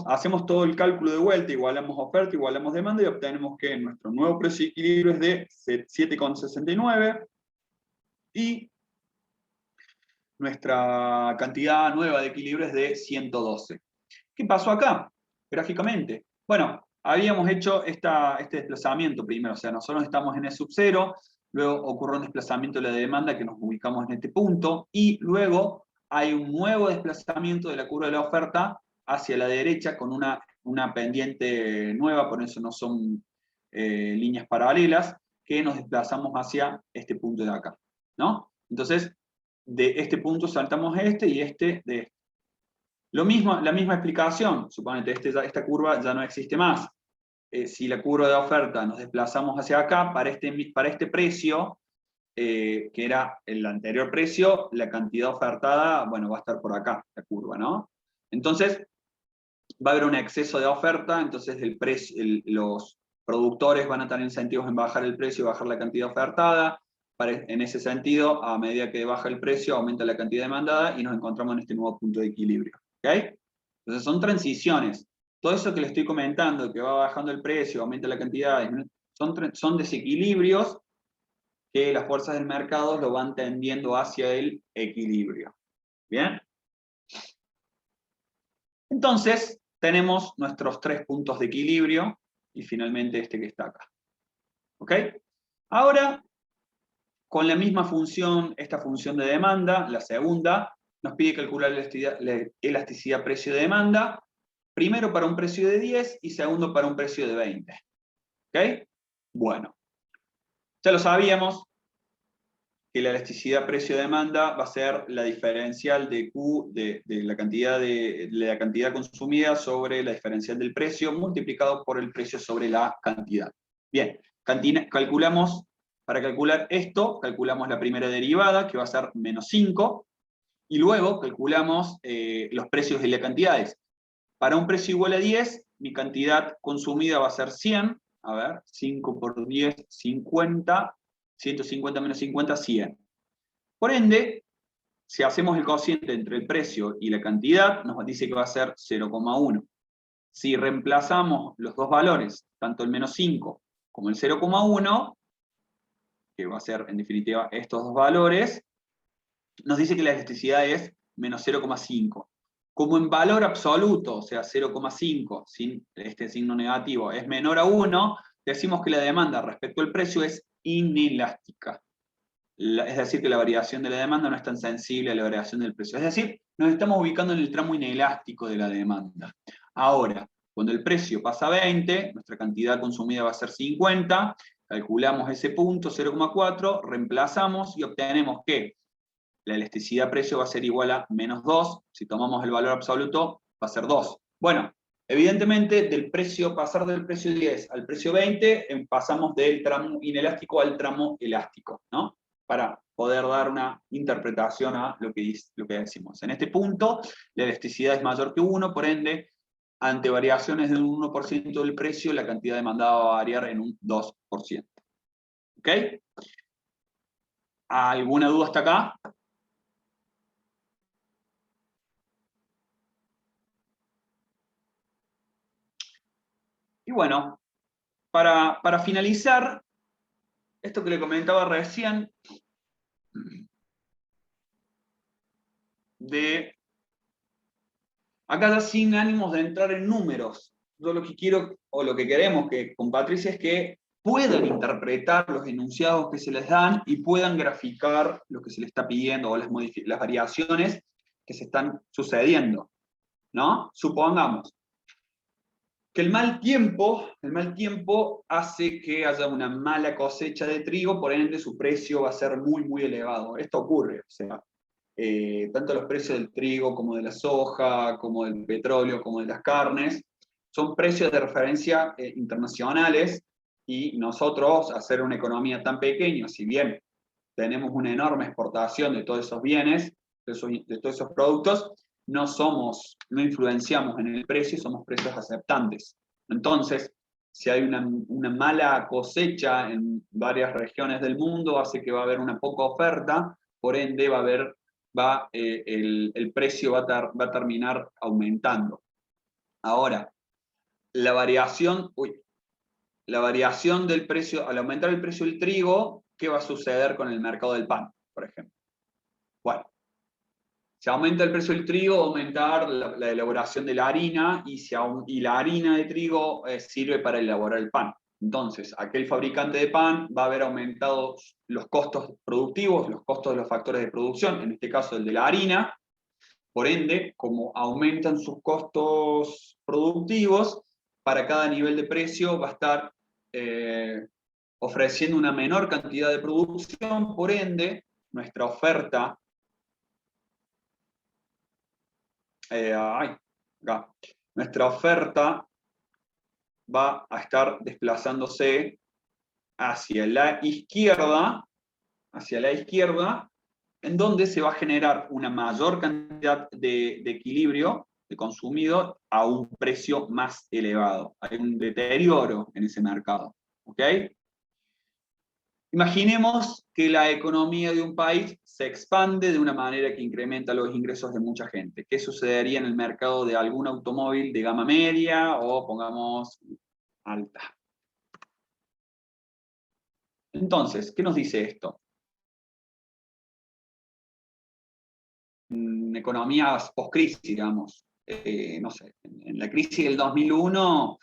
Speaker 3: hacemos todo el cálculo de vuelta, igualamos oferta, igualamos demanda y obtenemos que nuestro nuevo precio de equilibrio es de 7,69 y nuestra cantidad nueva de equilibrio es de 112. ¿Qué pasó acá? Gráficamente. Bueno, habíamos hecho este desplazamiento primero, o sea, nosotros estamos en el sub 0, luego ocurre un desplazamiento de la demanda que nos ubicamos en este punto, y luego hay un nuevo desplazamiento de la curva de la oferta hacia la derecha con una pendiente nueva, por eso no son líneas paralelas, que nos desplazamos hacia este punto de acá, ¿no? Entonces, de este punto saltamos este y este de este. Lo mismo, la misma explicación, suponete esta curva ya no existe más. Si la curva de oferta nos desplazamos hacia acá, para este precio, que era el anterior precio, la cantidad ofertada, bueno, va a estar por acá, la curva, ¿no? Entonces, va a haber un exceso de oferta, entonces los productores van a tener incentivos en bajar el precio y bajar la cantidad ofertada. En ese sentido, a medida que baja el precio, aumenta la cantidad demandada y nos encontramos en este nuevo punto de equilibrio. ¿Okay? Entonces son transiciones. Todo eso que le estoy comentando, que va bajando el precio, aumenta la cantidad, son desequilibrios que las fuerzas del mercado lo van tendiendo hacia el equilibrio. ¿Bien? Entonces, tenemos nuestros 3 puntos de equilibrio y finalmente este que está acá. ¿Ok? Ahora, con la misma función, esta función de demanda, la segunda, nos pide calcular la elasticidad precio-demanda, primero para un precio de 10 y segundo para un precio de 20. ¿Ok? Bueno, ya lo sabíamos, que la elasticidad precio-demanda va a ser la diferencial de Q de la cantidad consumida sobre la diferencial del precio multiplicado por el precio sobre la cantidad. Bien, para calcular esto, calculamos la primera derivada, que va a ser menos 5, y luego calculamos los precios y las cantidades. Para un precio igual a 10, mi cantidad consumida va a ser 100, a ver, 5 por 10, 50, 150 menos 50, 100. Por ende, si hacemos el cociente entre el precio y la cantidad, nos dice que va a ser 0,1. Si reemplazamos los dos valores, tanto el menos 5 como el 0,1, que va a ser en definitiva estos dos valores, nos dice que la elasticidad es menos 0,5. Como en valor absoluto, o sea 0,5 sin este signo negativo, es menor a 1, decimos que la demanda respecto al precio es inelástica. Es decir, que la variación de la demanda no es tan sensible a la variación del precio. Es decir, nos estamos ubicando en el tramo inelástico de la demanda. Ahora, cuando el precio pasa a 20, nuestra cantidad consumida va a ser 50, calculamos ese punto, 0,4, reemplazamos y obtenemos que la elasticidad precio va a ser igual a menos 2, si tomamos el valor absoluto va a ser 2. Bueno, evidentemente pasar del precio 10 al precio 20, pasamos del tramo inelástico al tramo elástico, ¿no? Para poder dar una interpretación a lo que decimos. En este punto, la elasticidad es mayor que 1, por ende, ante variaciones del 1% del precio, la cantidad demandada va a variar en un 2%. ¿Ok? ¿Alguna duda hasta acá? Y bueno, para finalizar, esto que le comentaba recién, acá ya sin ánimos de entrar en números, yo lo que quiero, o lo que queremos con Patricia es que puedan interpretar los enunciados que se les dan y puedan graficar lo que se les está pidiendo o las variaciones que se están sucediendo, ¿no? Supongamos que el mal tiempo hace que haya una mala cosecha de trigo, por ende su precio va a ser muy, muy elevado. Esto ocurre, o sea, tanto los precios del trigo como de la soja, como del petróleo, como de las carnes, son precios de referencia internacionales, y nosotros, hacer una economía tan pequeña, si bien tenemos una enorme exportación de todos esos bienes, de todos esos productos, no influenciamos en el precio, somos precios aceptantes. Entonces, si hay una mala cosecha en varias regiones del mundo, hace que va a haber una poca oferta, por ende va a haber el precio va a terminar aumentando. Ahora, la variación del precio, al aumentar el precio del trigo, ¿qué va a suceder con el mercado del pan, por ejemplo? Bueno, si aumenta el precio del trigo, va a aumentar la elaboración de la harina, y la harina de trigo sirve para elaborar el pan. Entonces, aquel fabricante de pan va a haber aumentado los costos productivos, los costos de los factores de producción, en este caso el de la harina. Por ende, como aumentan sus costos productivos, para cada nivel de precio va a estar ofreciendo una menor cantidad de producción. Por ende, nuestra oferta nuestra oferta va a estar desplazándose hacia la izquierda, en donde se va a generar una mayor cantidad de equilibrio de consumido a un precio más elevado. Hay un deterioro en ese mercado. ¿Ok? Imaginemos que la economía de un país se expande de una manera que incrementa los ingresos de mucha gente. ¿Qué sucedería en el mercado de algún automóvil de gama media o, pongamos, alta? Entonces, ¿qué nos dice esto? Economías post-crisis, digamos. No sé, en la crisis del 2001,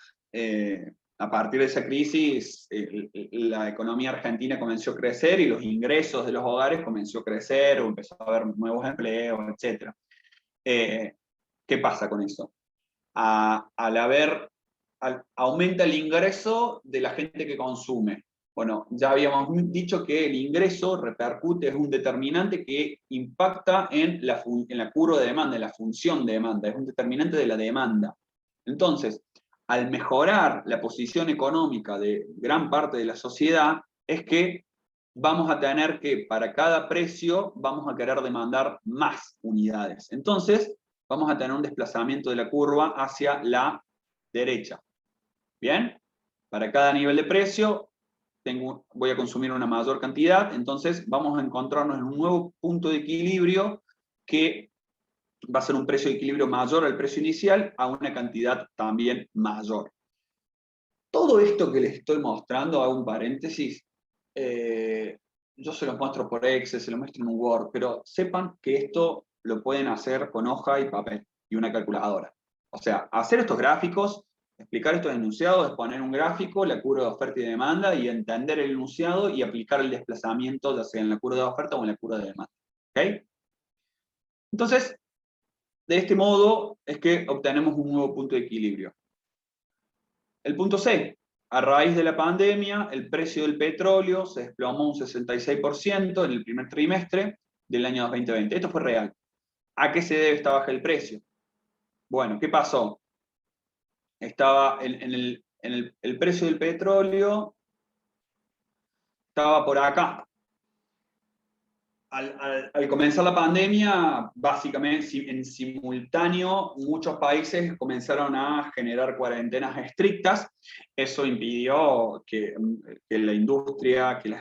Speaker 3: a partir de esa crisis, la economía argentina comenzó a crecer y los ingresos de los hogares comenzó a crecer, o empezó a haber nuevos empleos, etc. ¿Qué pasa con eso? Aumenta el ingreso de la gente que consume. Bueno, ya habíamos dicho que el ingreso repercute, es un determinante que impacta en la curva de demanda, en la función de demanda, es un determinante de la demanda. Entonces, al mejorar la posición económica de gran parte de la sociedad, es que vamos a tener que, para cada precio, vamos a querer demandar más unidades. Entonces, vamos a tener un desplazamiento de la curva hacia la derecha. ¿Bien? Para cada nivel de precio, voy a consumir una mayor cantidad, entonces vamos a encontrarnos en un nuevo punto de equilibrio que va a ser un precio de equilibrio mayor al precio inicial a una cantidad también mayor. Todo esto que les estoy mostrando, hago un paréntesis, yo se los muestro por Excel, se los muestro en un Word, pero sepan que esto lo pueden hacer con hoja y papel y una calculadora. O sea, hacer estos gráficos, explicar estos enunciados, es poner un gráfico, la curva de oferta y demanda, y entender el enunciado y aplicar el desplazamiento, ya sea en la curva de oferta o en la curva de demanda. ¿Ok? Entonces, de este modo es que obtenemos un nuevo punto de equilibrio. El punto C. A raíz de la pandemia, el precio del petróleo se desplomó un 66% en el primer trimestre del año 2020. Esto fue real. ¿A qué se debe esta baja del precio? Bueno, ¿qué pasó? Estaba el precio del petróleo estaba por acá. Al comenzar la pandemia, básicamente en simultáneo, muchos países comenzaron a generar cuarentenas estrictas. Eso impidió que la industria, que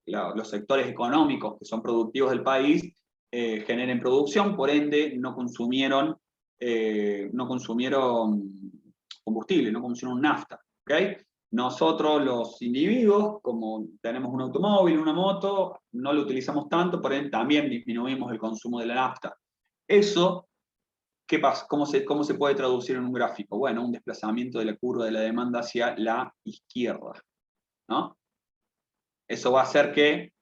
Speaker 3: los sectores económicos que son productivos del país generen producción, por ende no consumieron combustible, no consumieron nafta. ¿Okay? Nosotros los individuos, como tenemos un automóvil, una moto, no lo utilizamos tanto, por ende también disminuimos el consumo de la nafta. Eso, ¿qué pasa? ¿Cómo se puede traducir en un gráfico? Bueno, un desplazamiento de la curva de la demanda hacia la izquierda, ¿no? Eso va a hacer que,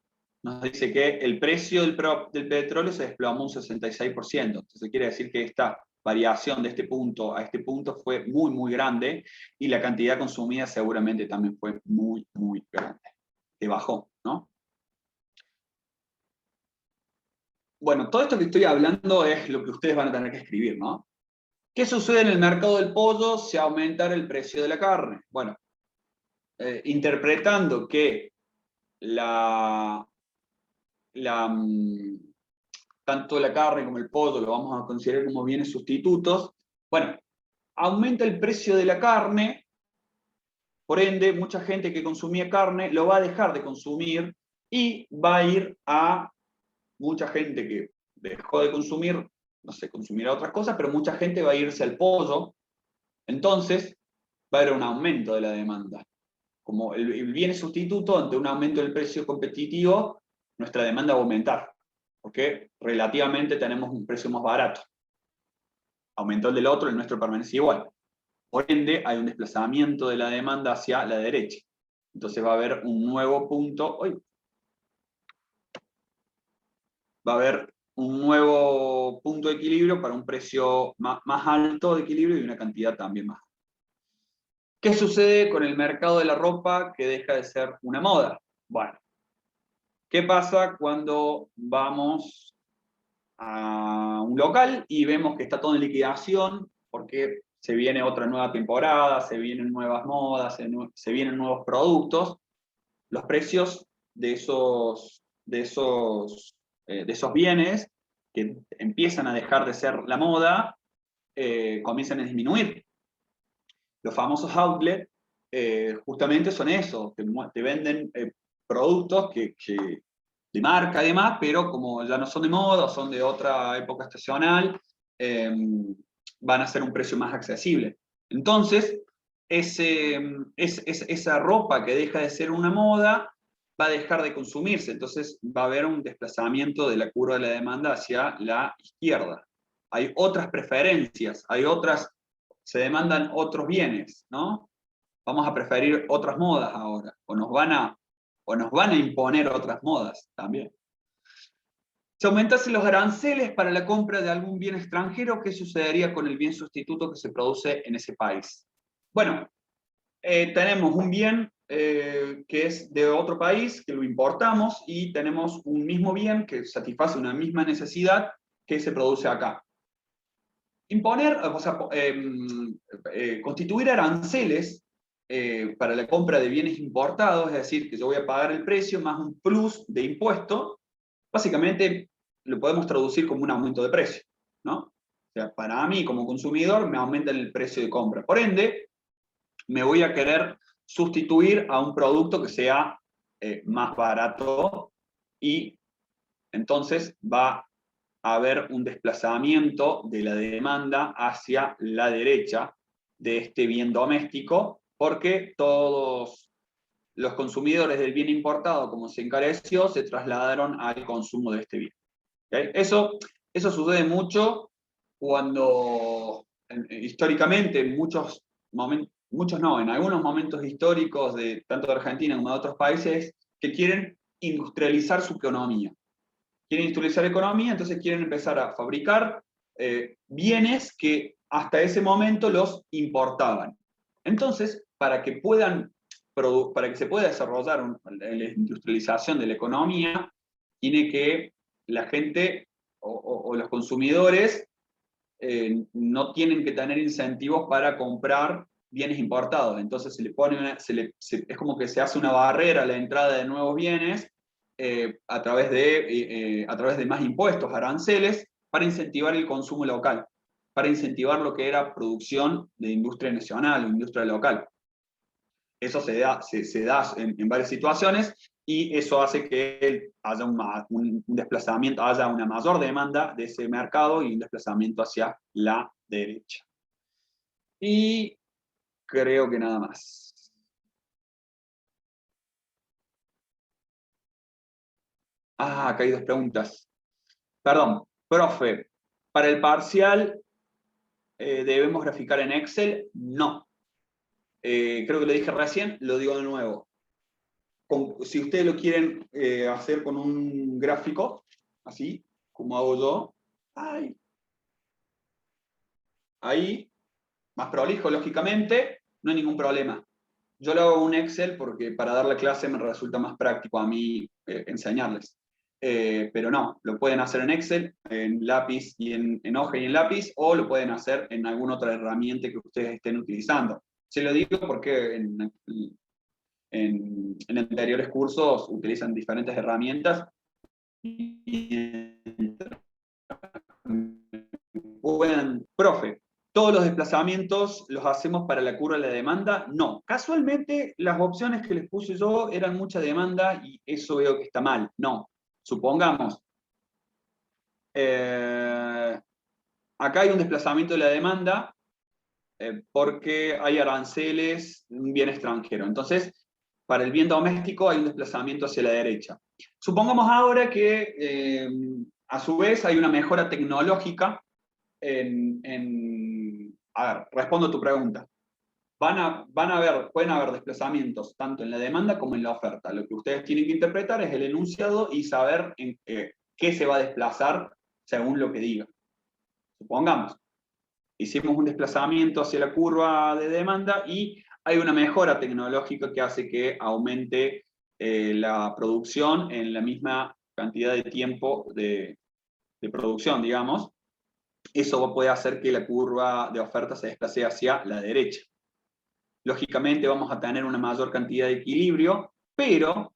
Speaker 3: nos dice que el precio del petróleo se desplomó un 66%. Entonces quiere decir que esta variación de este punto a este punto fue muy, muy grande, y la cantidad consumida seguramente también fue muy, muy grande. Que bajó, ¿no? Bueno, todo esto que estoy hablando es lo que ustedes van a tener que escribir, ¿no? ¿Qué sucede en el mercado del pollo si aumentara el precio de la carne? Bueno, interpretando que tanto la carne como el pollo lo vamos a considerar como bienes sustitutos. Bueno, aumenta el precio de la carne, por ende, mucha gente que consumía carne lo va a dejar de consumir y va a ir a mucha gente que dejó de consumir, no sé, consumirá otras cosas, pero mucha gente va a irse al pollo, entonces va a haber un aumento de la demanda. Como el bien es sustituto, ante un aumento del precio competitivo, nuestra demanda va a aumentar, porque relativamente tenemos un precio más barato. Aumentó el del otro, el nuestro permanece igual. Por ende, hay un desplazamiento de la demanda hacia la derecha. Entonces va a haber un nuevo punto, va a haber un nuevo punto de equilibrio para un precio más alto de equilibrio y una cantidad también más. ¿Qué sucede con el mercado de la ropa que deja de ser una moda? Bueno, ¿qué pasa cuando vamos a un local y vemos que está todo en liquidación porque se viene otra nueva temporada, se vienen nuevas modas, se vienen nuevos productos? Los precios de esos bienes que empiezan a dejar de ser la moda comienzan a disminuir. Los famosos outlets justamente son eso, te venden productos de marca además, pero como ya no son de moda, son de otra época estacional, van a ser un precio más accesible. Entonces, esa ropa que deja de ser una moda va a dejar de consumirse, entonces va a haber un desplazamiento de la curva de la demanda hacia la izquierda. Hay otras preferencias, se demandan otros bienes, ¿no? Vamos a preferir otras modas ahora, o nos van a imponer otras modas también. Si aumentasen los aranceles para la compra de algún bien extranjero, ¿qué sucedería con el bien sustituto que se produce en ese país? Bueno, tenemos un bien que es de otro país, que lo importamos, y tenemos un mismo bien que satisface una misma necesidad que se produce acá. Constituir aranceles para la compra de bienes importados, es decir, que yo voy a pagar el precio más un plus de impuesto, básicamente lo podemos traducir como un aumento de precio, ¿no? O sea, para mí como consumidor me aumenta el precio de compra. Por ende, me voy a querer sustituir a un producto que sea más barato y entonces va a haber un desplazamiento de la demanda hacia la derecha de este bien doméstico, porque todos los consumidores del bien importado, como se encareció, se trasladaron al consumo de este bien. ¿Okay? Eso sucede mucho cuando, históricamente, en algunos momentos históricos, tanto de Argentina como de otros países, que quieren industrializar su economía. Quieren industrializar economía, entonces quieren empezar a fabricar bienes que hasta ese momento los importaban. Entonces, para que se pueda desarrollar la industrialización de la economía, tiene que la gente o los consumidores no tienen que tener incentivos para comprar bienes importados. Entonces es como que se hace una barrera a la entrada de nuevos bienes a través de más impuestos, aranceles, para incentivar el consumo local, para incentivar lo que era producción de industria nacional o industria local. Eso se da en varias situaciones y eso hace que haya un desplazamiento, haya una mayor demanda de ese mercado y un desplazamiento hacia la derecha. Y creo que nada más. Acá hay dos preguntas. Perdón, profe, ¿para el parcial debemos graficar en Excel? No. Creo que lo dije recién, lo digo de nuevo. Si ustedes lo quieren hacer con un gráfico, así como hago yo, ahí, más prolijo, lógicamente, no hay ningún problema. Yo lo hago en un Excel porque para dar la clase me resulta más práctico a mí enseñarles. Pero no, lo pueden hacer en Excel, en lápiz y en hoja y en lápiz, o lo pueden hacer en alguna otra herramienta que ustedes estén utilizando. Se lo digo porque en anteriores cursos utilizan diferentes herramientas. Profe, ¿todos los desplazamientos los hacemos para la curva de la demanda? No. Casualmente, las opciones que les puse yo eran mucha demanda y eso veo que está mal. No. Supongamos, Acá hay un desplazamiento de la demanda porque hay aranceles de un bien extranjero. Entonces, para el bien doméstico hay un desplazamiento hacia la derecha. Supongamos ahora que, a su vez, hay una mejora tecnológica a ver, respondo a tu pregunta. Pueden haber desplazamientos tanto en la demanda como en la oferta. Lo que ustedes tienen que interpretar es el enunciado y saber qué se va a desplazar según lo que diga. Supongamos, hicimos un desplazamiento hacia la curva de demanda y hay una mejora tecnológica que hace que aumente la producción en la misma cantidad de tiempo de producción, digamos. Eso puede hacer que la curva de oferta se desplace hacia la derecha. Lógicamente vamos a tener una mayor cantidad de equilibrio, pero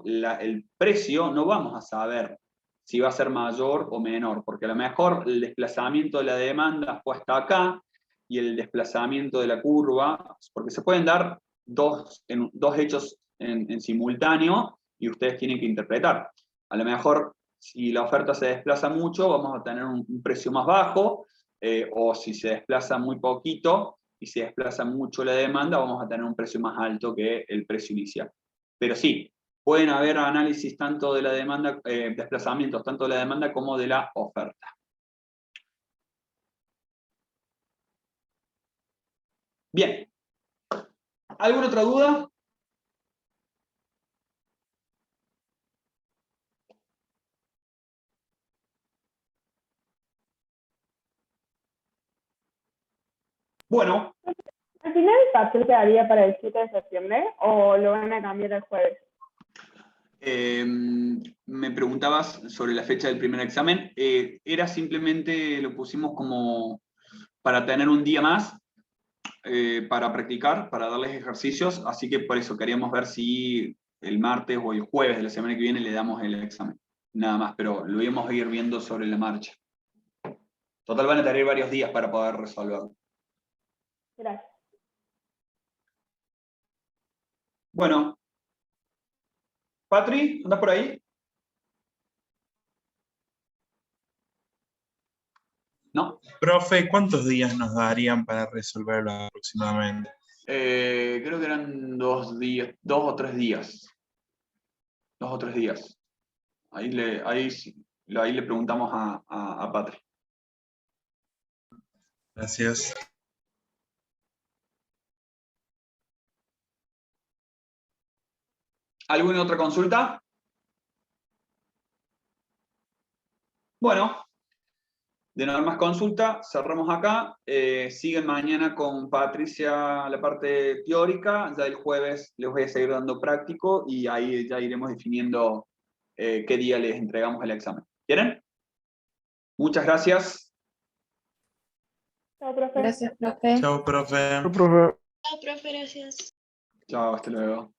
Speaker 3: el precio no vamos a saber si va a ser mayor o menor, porque a lo mejor el desplazamiento de la demanda fue hasta acá y el desplazamiento de la curva, porque se pueden dar dos hechos en simultáneo y ustedes tienen que interpretar. A lo mejor si la oferta se desplaza mucho, vamos a tener un precio más bajo, o si se desplaza muy poquito y se desplaza mucho la demanda, vamos a tener un precio más alto que el precio inicial. Pero sí, pueden haber análisis tanto de la demanda, desplazamientos tanto de la demanda como de la oferta. Bien. ¿Alguna otra duda? Bueno.
Speaker 4: ¿Al final el parcial quedaría para el 7 de septiembre o lo van a cambiar el jueves?
Speaker 3: Me preguntabas sobre la fecha del primer examen. Era simplemente, lo pusimos como para tener un día más para practicar, para darles ejercicios, así que por eso queríamos ver si el martes o el jueves de la semana que viene le damos el examen. Nada más, pero lo íbamos a ir viendo sobre la marcha. Total van a tener varios días para poder resolverlo.
Speaker 4: Gracias.
Speaker 3: Bueno. Patri, ¿andás por ahí? ¿No?
Speaker 6: Profe, ¿cuántos días nos darían para resolverlo aproximadamente?
Speaker 3: Creo que eran 2 días, 2 o 3 días. 2 o 3 días. Ahí le preguntamos a Patri.
Speaker 6: Gracias.
Speaker 3: ¿Alguna otra consulta? Bueno, de no haber más consulta, cerramos acá. Siguen mañana con Patricia la parte teórica. Ya el jueves les voy a seguir dando práctico y ahí ya iremos definiendo qué día les entregamos el examen. ¿Quieren? Muchas gracias.
Speaker 4: Chao, profe.
Speaker 1: Gracias, profe.
Speaker 6: Chao, profe.
Speaker 7: Chao, profe, gracias.
Speaker 3: Chao, hasta luego.